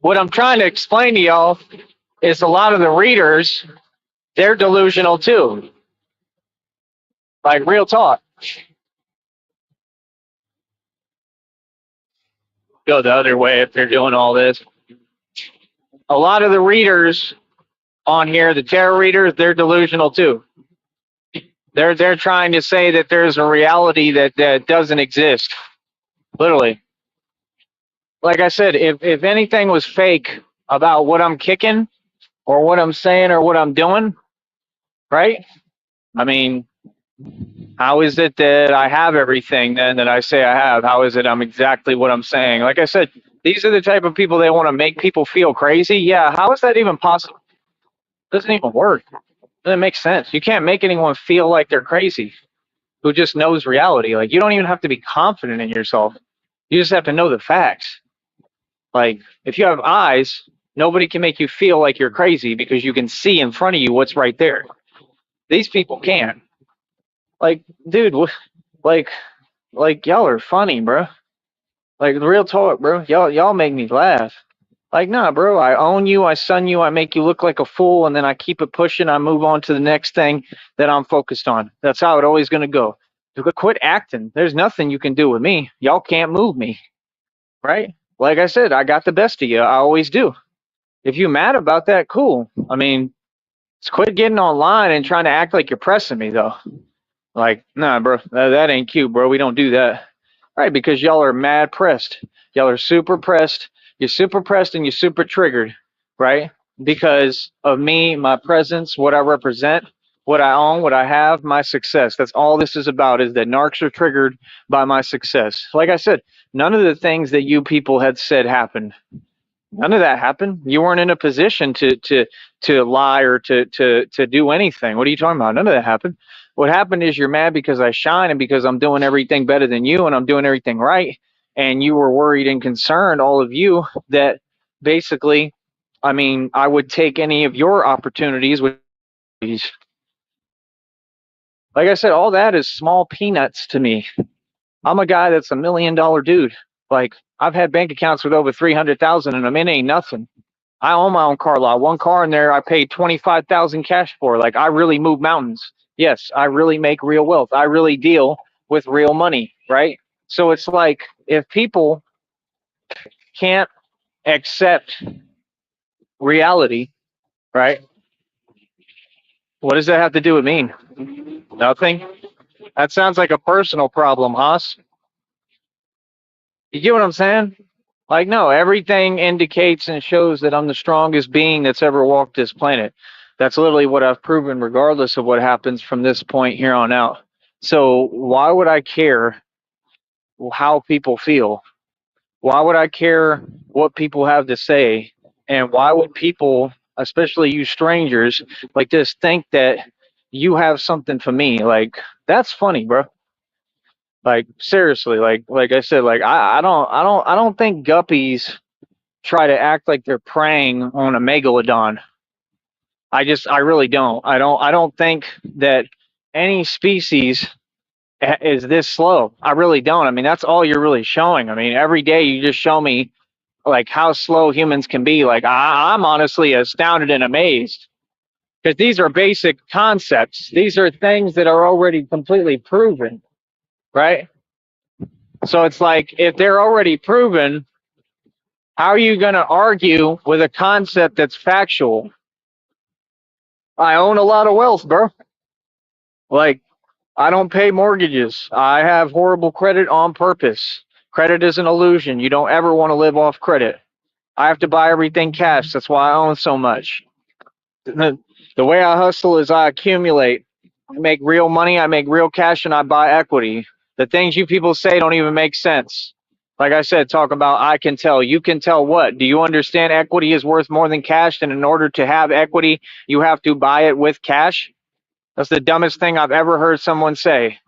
what I'm trying to explain to y'all is a lot of the readers, they're delusional too. Like real talk. Go the other way if they're doing all this. A lot of the readers on here, the tarot readers, they're delusional too. They're trying to say that there's a reality that doesn't exist. Literally. Like I said, if anything was fake about what I'm kicking or what I'm saying or what I'm doing, right? I mean, how is it that I have everything then that I say I have? How is it I'm exactly what I'm saying? Like I said, these are the type of people they want to make people feel crazy. Yeah, how is that even possible? It doesn't even work. It doesn't make sense. You can't make anyone feel like they're crazy who just knows reality. Like you don't even have to be confident in yourself. You just have to know the facts. Like if you have eyes, nobody can make you feel like you're crazy because you can see in front of you what's right there. These people can't. Like, dude, like like y'all are funny, bro. Like real talk, bro. Y'all make me laugh. Like, nah, bro. I own you. I sun you. I make you look like a fool, and then I keep it pushing. I move on to the next thing that I'm focused on. That's how it always gonna go. Quit acting. There's nothing you can do with me. Y'all can't move me, right? Like I said, I got the best of you. I always do. If you mad about that, cool. I mean, just quit getting online and trying to act like you're pressing me, though. Like, nah, bro, that ain't cute, bro. We don't do that. Right, because y'all are mad pressed. Y'all are super pressed. You're super pressed and you're super triggered, right? Because of me, my presence, what I represent, what I own, what I have, my success. That's all this is about, is that narcs are triggered by my success. Like I said, none of the things that you people had said happened. None of that happened. You weren't in a position to lie or to do anything. What are you talking about? None of that happened. What happened is you're mad because I shine and because I'm doing everything better than you and I'm doing everything right. And you were worried and concerned, all of you, that basically, I mean, I would take any of your opportunities with these. Like I said, all that is small peanuts to me. I'm a guy that's $1 million dude. Like I've had bank accounts with over 300,000 in them. It ain't nothing. I own my own car lot. One car in there I paid 25,000 cash for. Like I really move mountains. Yes, I really make real wealth. I really deal with real money, right? So it's like if people can't accept reality, right? What does that have to do with me? Nothing. That sounds like a personal problem, Haas. You get what I'm saying? Like, no, everything indicates and shows that I'm the strongest being that's ever walked this planet. That's literally what I've proven, regardless of what happens from this point here on out. So, why would I care how people feel? Why would I care what people have to say? And why would people, especially you strangers, like this, think that you have something for me? Like, that's funny, bro. Like, seriously, like I said, like I don't think guppies try to act like they're preying on a megalodon. I really don't. I don't think that any species is this slow. I really don't. I mean, that's all you're really showing. I mean, every day you just show me like how slow humans can be. Like I'm honestly astounded and amazed because these are basic concepts. These are things that are already completely proven, right? So it's like if they're already proven, how are you going to argue with a concept that's factual? I own a lot of wealth, bro. Like, I don't pay mortgages. I have horrible credit on purpose. Credit is an illusion. You don't ever want to live off credit. I have to buy everything cash. That's why I own so much. The way I hustle is I accumulate. I make real money, I make real cash, and I buy equity. The things you people say don't even make sense. Like I said, talk about I can tell. You can tell what? Do you understand equity is worth more than cash? And in order to have equity, you have to buy it with cash? That's the dumbest thing I've ever heard someone say.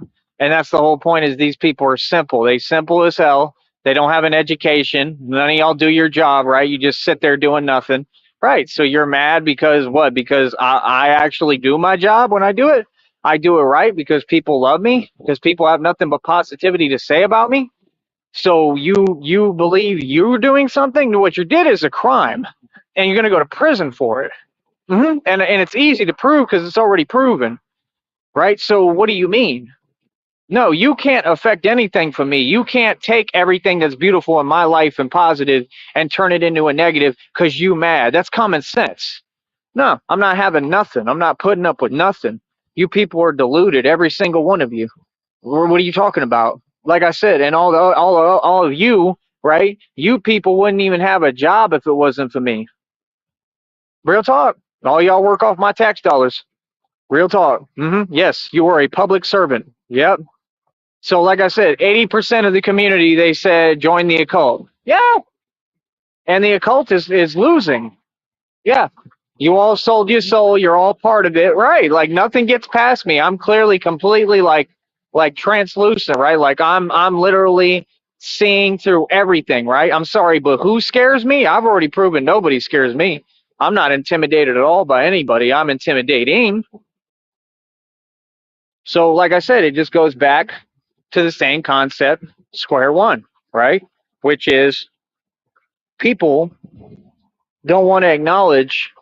And that's the whole point is these people are simple. They simple as hell. They don't have an education. None of y'all do your job, right? You just sit there doing nothing. Right. So you're mad because what? Because I actually do my job when I do it. I do it right because people love me, because people have nothing but positivity to say about me. So you believe you're doing something? What you did is a crime, and you're gonna go to prison for it. And it's easy to prove because it's already proven, right? So what do you mean? No, you can't affect anything for me. You can't take everything that's beautiful in my life and positive and turn it into a negative because you mad. That's common sense. No, I'm not having nothing. I'm not putting up with nothing. You people are deluded, every single one of you. What are you talking about? Like I said, and all of you, right? You people wouldn't even have a job if it wasn't for me. Real talk. All y'all work off my tax dollars. Real talk. Yes, you are a public servant. Yep. So, like I said, 80% of the community, they said, join the occult. Yeah. And the occult is losing. Yeah. You all sold your soul. You're all part of it. Right. Like nothing gets past me. I'm clearly completely like translucent, right? Like I'm literally seeing through everything, right? I'm sorry, but who scares me? I've already proven nobody scares me. I'm not intimidated at all by anybody. I'm intimidating. So, like I said, it just goes back to the same concept, square one, right? Which is people don't want to acknowledge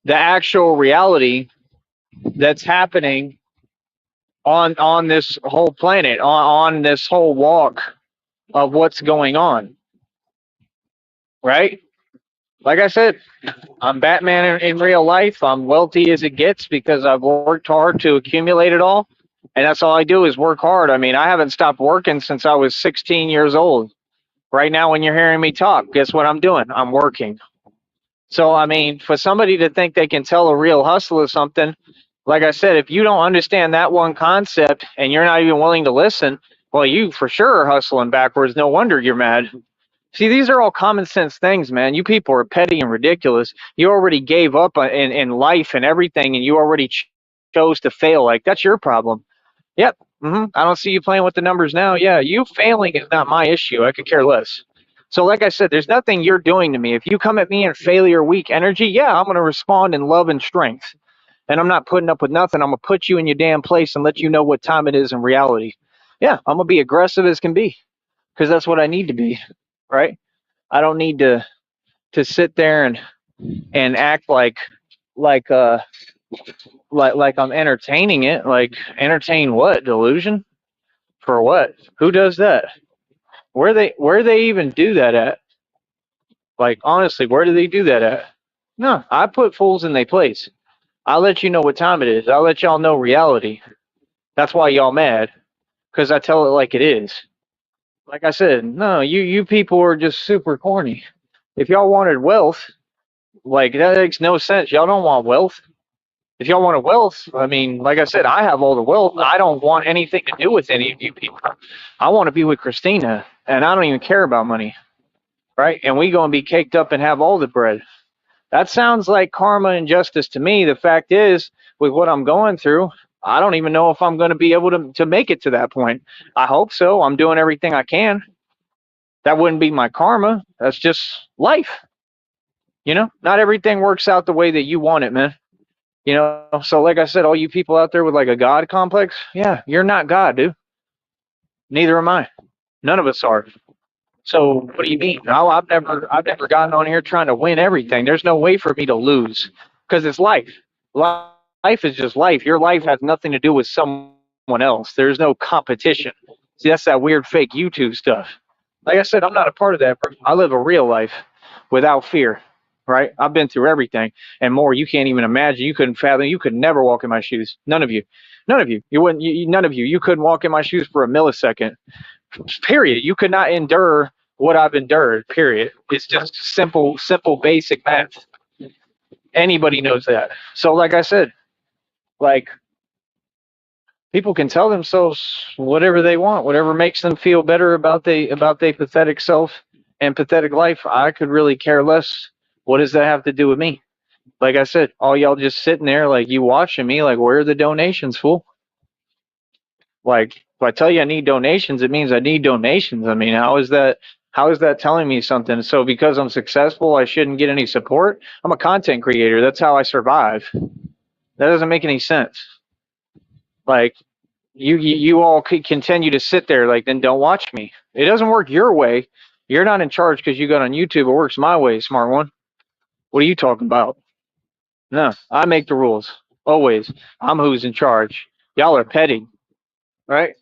the actual reality that's happening on this whole planet, on this whole walk of what's going on, right? Like I said, I'm Batman in real life. I'm wealthy as it gets because I've worked hard to accumulate it all. And that's all I do is work hard. I mean, I haven't stopped working since I was 16 years old. Right now, when you're hearing me talk, guess what I'm doing? I'm working. So, I mean, for somebody to think they can tell a real hustle or something, like I said, if you don't understand that one concept and you're not even willing to listen, well, you for sure are hustling backwards. No wonder you're mad. See, these are all common sense things, man. You people are petty and ridiculous. You already gave up in life and everything, and you already chose to fail. Like, that's your problem. Yep. I don't see you playing with the numbers now. Yeah, you failing is not my issue. I could care less. So, like I said, there's nothing you're doing to me. If you come at me in failure, weak energy, yeah, I'm going to respond in love and strength. And I'm not putting up with nothing. I'm going to put you in your damn place and let you know what time it is in reality. Yeah, I'm going to be aggressive as can be because that's what I need to be, right? I don't need to sit there and act like uh like I'm entertaining it. Like entertain what? Delusion? For what? Who does that? Where they even do that at? Like honestly, where do they do that at? No, I put fools in their place. I'll let you know what time it is. I'll let y'all know reality. That's why y'all mad, because I tell it like it is. Like I said, no, you people are just super corny. If y'all wanted wealth, like that makes no sense. Y'all don't want wealth. If y'all wanted wealth, I mean, like I said, I have all the wealth. I don't want anything to do with any of you people. I want to be with Christina, and I don't even care about money, right? And we gonna be caked up and have all the bread. That sounds like karma and justice to me. The fact is, with what I'm going through, I don't even know if I'm going to be able to make it to that point. I hope so. I'm doing everything I can. That wouldn't be my karma. That's just life. Not everything works out the way that you want it, man. So like I said, all you people out there with like a God complex, yeah, you're not God, dude. Neither am I. None of us are. So what do you mean? No, I've never gotten on here trying to win everything. There's no way for me to lose because it's life. Life is just life. Your life has nothing to do with someone else. There's no competition. See, that's that weird fake YouTube stuff. Like I said, I'm not a part of that. Bro. I live a real life without fear. Right? I've been through everything and more. You can't even imagine. You couldn't fathom. You could never walk in my shoes. None of you. None of you. You wouldn't. None of you. You couldn't walk in my shoes for a millisecond. Period. You could not endure what I've endured. Period. It's just simple, basic math. Anybody knows that. So, like I said, like people can tell themselves whatever they want, whatever makes them feel better about they pathetic self and pathetic life. I could really care less. What does that have to do with me? Like I said, all y'all just sitting there like you watching me. Like, where are the donations, fool? Like, if I tell you I need donations, it means I need donations. I mean, how is that? How is that telling me something? So because I'm successful, I shouldn't get any support? I'm a content creator. That's how I survive. That doesn't make any sense. Like, you all could continue to sit there. Like, then don't watch me. It doesn't work your way. You're not in charge because you got on YouTube. It works my way, smart one. What are you talking about? No, I make the rules always. I'm who's in charge. Y'all are petty. Right?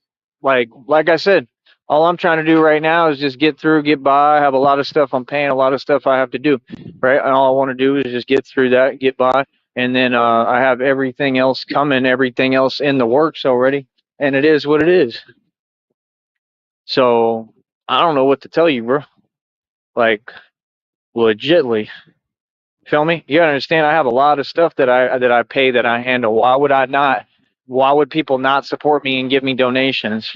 Like I said, all I'm trying to do right now is just get through, get by. I have a lot of stuff I'm paying, a lot of stuff I have to do, right? And all I want to do is just get through that, get by, and then I have everything else coming, everything else in the works already, and it is what it is. So I don't know what to tell you, bro. Like legitly, feel me? You gotta understand. I have a lot of stuff that I pay that I handle. Why would I not? Why would people not support me and give me donations?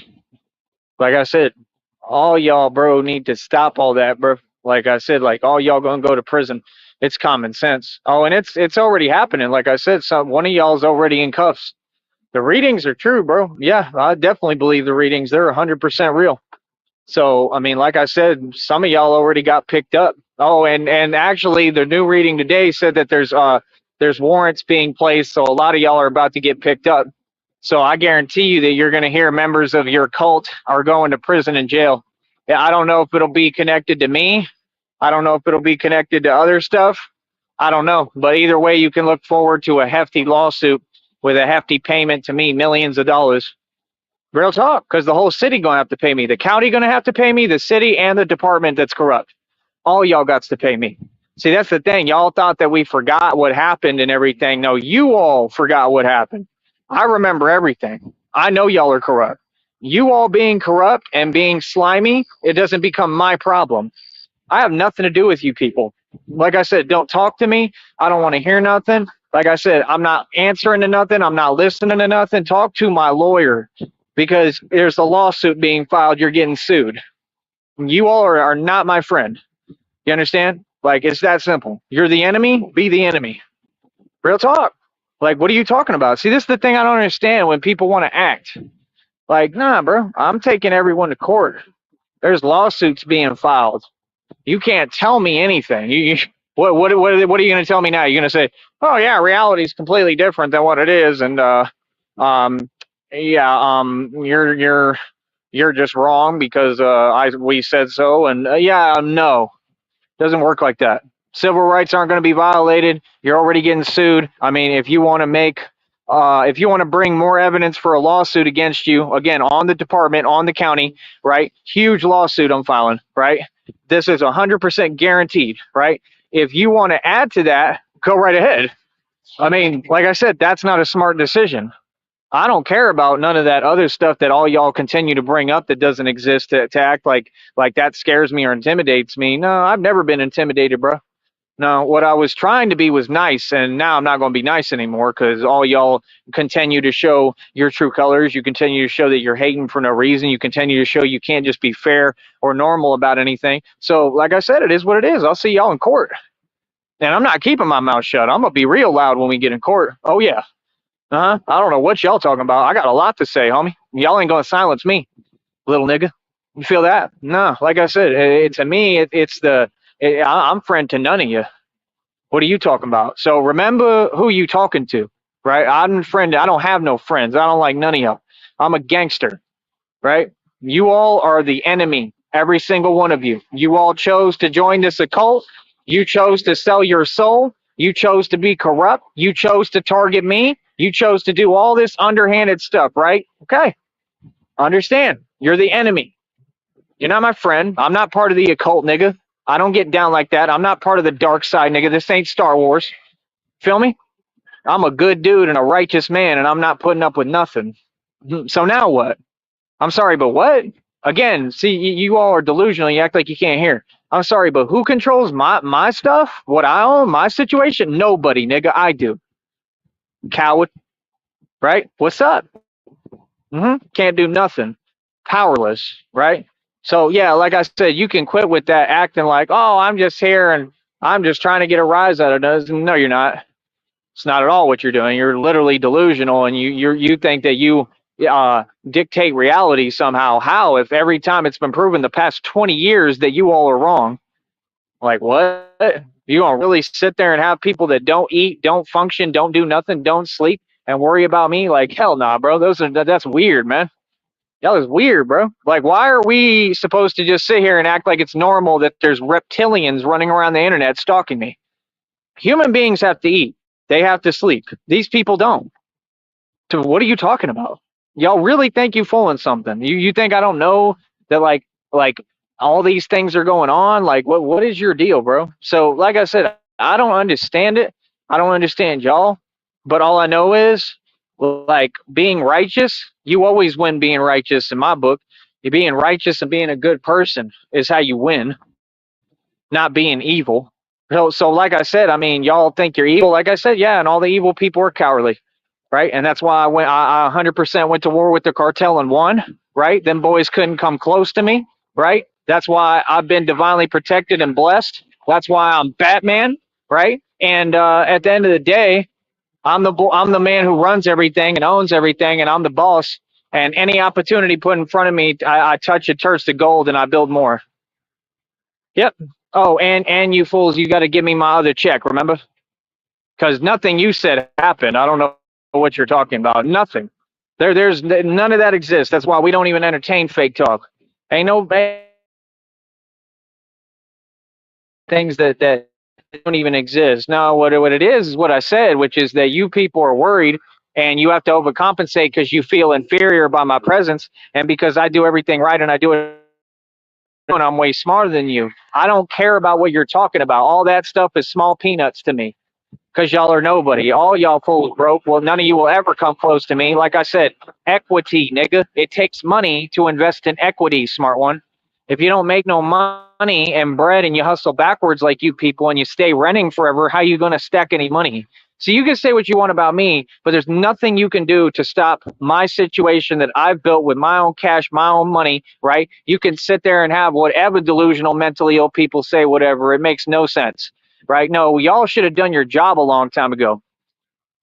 Like I said, all y'all, bro, need to stop all that, bro. Like I said, like all y'all gonna go to prison. It's common sense. Oh, and it's already happening. Like I said, one of y'all's already in cuffs. The readings are true, bro. Yeah, I definitely believe the readings. They're 100% real. So I mean, like I said, some of y'all already got picked up. Oh, and actually, the new reading today said that there's warrants being placed, so a lot of y'all are about to get picked up. So I guarantee you that you're going to hear members of your cult are going to prison and jail. Yeah, I don't know if it'll be connected to me. I don't know if it'll be connected to other stuff. I don't know. But either way, you can look forward to a hefty lawsuit with a hefty payment to me, millions of dollars. Real talk, because the whole city going to have to pay me. The county going to have to pay me, the city and the department that's corrupt. All y'all got to pay me. See, that's the thing. Y'all thought that we forgot what happened and everything. No, you all forgot what happened. I remember everything. I know y'all are corrupt. You all being corrupt and being slimy, it doesn't become my problem. I have nothing to do with you people. Like I said, don't talk to me. I don't want to hear nothing. Like I said, I'm not answering to nothing. I'm not listening to nothing. Talk to my lawyer because there's a lawsuit being filed. You're getting sued. You all are not my friend. You understand? Like, it's that simple. You're the enemy, be the enemy. Real talk. Like, what are you talking about? See, this is the thing I don't understand when people want to act. Like, nah, bro, I'm taking everyone to court. There's lawsuits being filed. You can't tell me anything. What are you going to tell me now? You're going to say, oh, yeah, reality is completely different than what it is. And, you're just wrong because we said so. And, no, doesn't work like that. Civil rights aren't going to be violated. You're already getting sued. I mean, if you want to make If you want to bring more evidence for a lawsuit against you, again, on the department, on the county, right? Huge lawsuit I'm filing, right? This is 100% guaranteed, right? If you want to add to that, go right ahead. I mean, like I said, that's not a smart decision. I don't care about none of that other stuff that all y'all continue to bring up that doesn't exist to act like that scares me or intimidates me. No, I've never been intimidated, bro. No, what I was trying to be was nice, and now I'm not going to be nice anymore because all y'all continue to show your true colors. You continue to show that you're hating for no reason. You continue to show you can't just be fair or normal about anything. So, like I said, it is what it is. I'll see y'all in court. And I'm not keeping my mouth shut. I'm going to be real loud when we get in court. Oh, yeah. I don't know what y'all talking about. I got a lot to say, homie. Y'all ain't going to silence me, little nigga. You feel that? No, like I said, to me, I'm friend to none of you. What are you talking about? So remember who you talking to, right? I don't have no friends. I don't like none of y'all. I'm a gangster, right? You all are the enemy, every single one of you. You all chose to join this occult. You chose to sell your soul. You chose to be corrupt. You chose to target me. You chose to do all this underhanded stuff, right? Okay. Understand. You're the enemy. You're not my friend. I'm not part of the occult, nigga. I don't get down like that. I'm not part of the dark side, nigga. This ain't Star Wars. Feel me? I'm a good dude and a righteous man, and I'm not putting up with nothing. So now what? I'm sorry, but what? Again, see, you all are delusional. You act like you can't hear. I'm sorry, but who controls my stuff? What I own? My situation? Nobody, nigga. I do. Coward. Right? What's up? Can't do nothing. Powerless. Right? So, yeah, like I said, you can quit with that acting like, oh, I'm just here and I'm just trying to get a rise out of this. No, you're not. It's not at all what you're doing. You're literally delusional, and you think that you dictate reality somehow. How? If every time it's been proven the past 20 years that you all are wrong. Like what? You gonna really sit there and have people that don't eat, don't function, don't do nothing, don't sleep, and worry about me? Like hell nah, bro. That's weird, man. Y'all is weird, bro. Like, why are we supposed to just sit here and act like it's normal that there's reptilians running around the internet stalking me? Human beings have to eat. They have to sleep. These people don't. So what are you talking about? Y'all really think you fooling something? You think I don't know that like all these things are going on? Like what is your deal, bro? So like I said, I don't understand it. I don't understand y'all. But all I know is like being righteous, you always win being righteous in my book. You being righteous and being a good person is how you win, not being evil. So like I said, I mean, y'all think you're evil. Like I said, yeah, and all the evil people are cowardly, right? And that's why I 100% went to war with the cartel and won, right? Them boys couldn't come close to me, right? That's why I've been divinely protected and blessed. That's why I'm Batman, right? And at the end of the day, I'm the man who runs everything and owns everything, and I'm the boss. And any opportunity put in front of me, I touch it, turns to gold, and I build more. Yep. Oh, and you fools, you got to give me my other check, remember? Because nothing you said happened. I don't know what you're talking about. Nothing. There's none of that exists. That's why we don't even entertain fake talk. Ain't no things that don't even exist. No, what it is what I said, which is that you people are worried and you have to overcompensate because you feel inferior by my presence and because I do everything right and I do it and I'm way smarter than you. I don't care about what you're talking about. All that stuff is small peanuts to me because y'all are nobody. All y'all fools broke. Well, none of you will ever come close to me. Like I said, equity, nigga. It takes money to invest in equity, smart one. If you don't make no money and bread and you hustle backwards like you people and you stay renting forever, how you going to stack any money? So you can say what you want about me, but there's nothing you can do to stop my situation that I've built with my own cash, my own money, right? You can sit there and have whatever delusional, mentally ill people say, whatever. It makes no sense, right? No, y'all should have done your job a long time ago.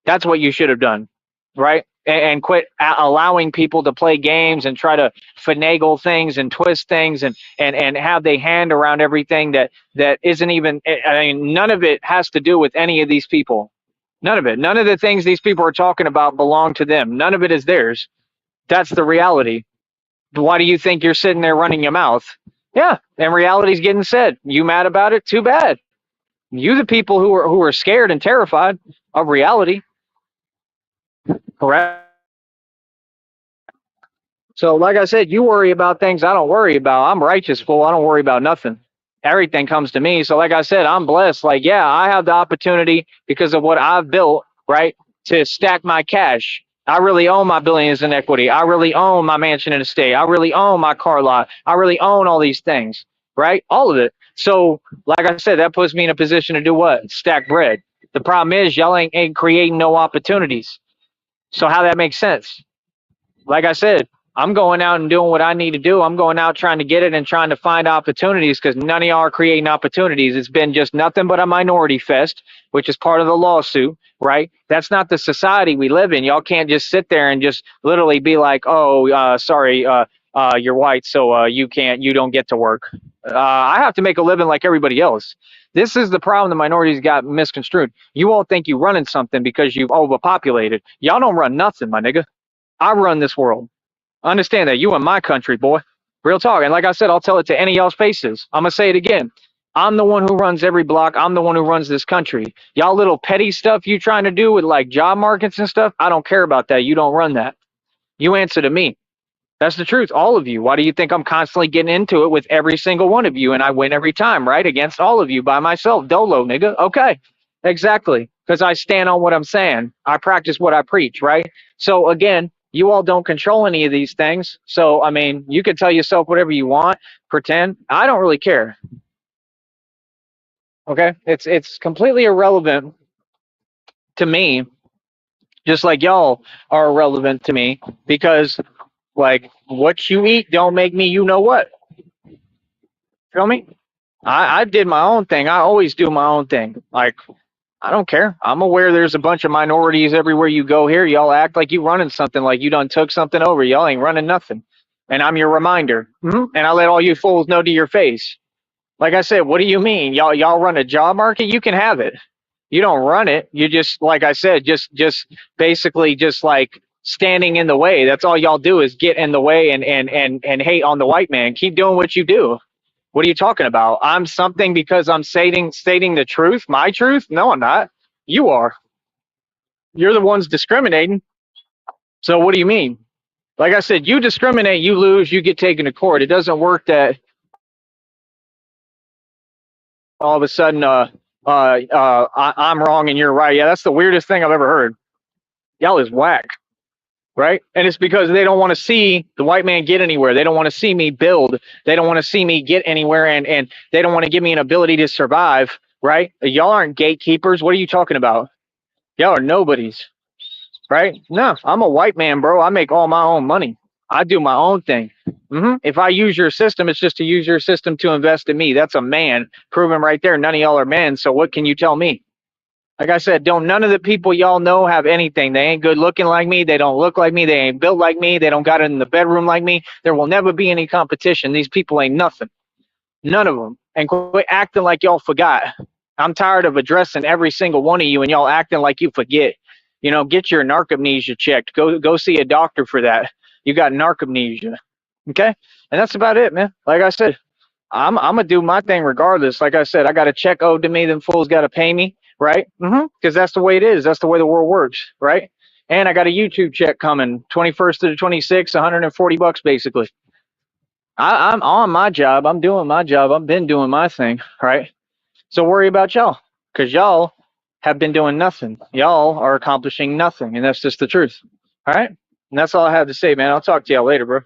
That's what you should have done, right? And quit allowing people to play games and try to finagle things and twist things and have their hand around everything that isn't even. I mean, none of it has to do with any of these people. None of it. None of the things these people are talking about belong to them. None of it is theirs. That's the reality. Why do you think you're sitting there running your mouth? Yeah, and reality's getting said. You mad about it? Too bad. You the people who are scared and terrified of reality. Correct? So, like I said, you worry about things I don't worry about. I'm righteous, fool. I don't worry about nothing. Everything comes to me. So, like I said, I'm blessed. Like, yeah, I have the opportunity because of what I've built, right, to stack my cash. I really own my billions in equity. I really own my mansion and estate. I really own my car lot. I really own all these things, right? All of it. So, like I said, that puts me in a position to do what? Stack bread. The problem is, y'all ain't creating no opportunities. So, how that makes sense? Like I said, I'm going out and doing what I need to do. I'm going out trying to get it and trying to find opportunities because none of y'all are creating opportunities. It's been just nothing but a minority fest, which is part of the lawsuit, right? That's not the society we live in. Y'all can't just sit there and just literally be like, oh, sorry, you're white, so you don't get to work. I have to make a living like everybody else. This is the problem the minorities got misconstrued. You all think you running something because you've overpopulated. Y'all don't run nothing, my nigga. I run this world. Understand that. You in my country, boy. Real talk. And like I said, I'll tell it to any of y'all's faces. I'm going to say it again. I'm the one who runs every block. I'm the one who runs this country. Y'all little petty stuff you trying to do with like job markets and stuff, I don't care about that. You don't run that. You answer to me. That's the truth. All of you. Why do you think I'm constantly getting into it with every single one of you? And I win every time, right? Against all of you by myself. Dolo, nigga. Okay. Exactly. Because I stand on what I'm saying. I practice what I preach, right? So again, you all don't control any of these things. So, I mean, you can tell yourself whatever you want, pretend. I don't really care. Okay? It's completely irrelevant to me, just like y'all are irrelevant to me because like what you eat don't make me you know what. Feel me? I did my own thing. I always do my own thing. Like I don't care. I'm aware there's a bunch of minorities everywhere you go here. Y'all act like you running something, like you done took something over. Y'all ain't running nothing. And I'm your reminder. And I let all you fools know to your face. Like I said, what do you mean? Y'all run a job market? You can have it. You don't run it. You just, like I said, just basically just like standing in the way. That's all y'all do is get in the way and hate on the white man. Keep doing what you do. What are you talking about? I'm something because I'm stating the truth, my truth? No, I'm not. You are. You're the ones discriminating. So what do you mean? Like I said, you discriminate, you lose, you get taken to court. It doesn't work that all of a sudden I'm wrong and you're right. Yeah, that's the weirdest thing I've ever heard. Y'all is whack, right? And it's because they don't want to see the white man get anywhere. They don't want to see me build. They don't want to see me get anywhere, and they don't want to give me an ability to survive, right? Y'all aren't gatekeepers. What are you talking about? Y'all are nobodies, right? No, I'm a white man, bro. I make all my own money. I do my own thing. If I use your system, it's just to use your system to invest in me. That's a man. Proven right there. None of y'all are men. So what can you tell me? Like I said, don't none of the people y'all know have anything. They ain't good looking like me. They don't look like me. They ain't built like me. They don't got it in the bedroom like me. There will never be any competition. These people ain't nothing. None of them. And quit acting like y'all forgot. I'm tired of addressing every single one of you and y'all acting like you forget. You know, get your narcomnesia checked. Go see a doctor for that. You got narcomnesia. Okay? And that's about it, man. Like I said, I'm gonna do my thing regardless. Like I said, I got a check owed to me. Them fools got to pay me, right? Because that's the way it is. That's the way the world works, right? And I got a YouTube check coming, 21st to the 26th, $140 basically. I'm on my job. I'm doing my job. I've been doing my thing, right? So worry about y'all, because y'all have been doing nothing. Y'all are accomplishing nothing, and that's just the truth. All right, and that's all I have to say, man. I'll talk to y'all later, bro.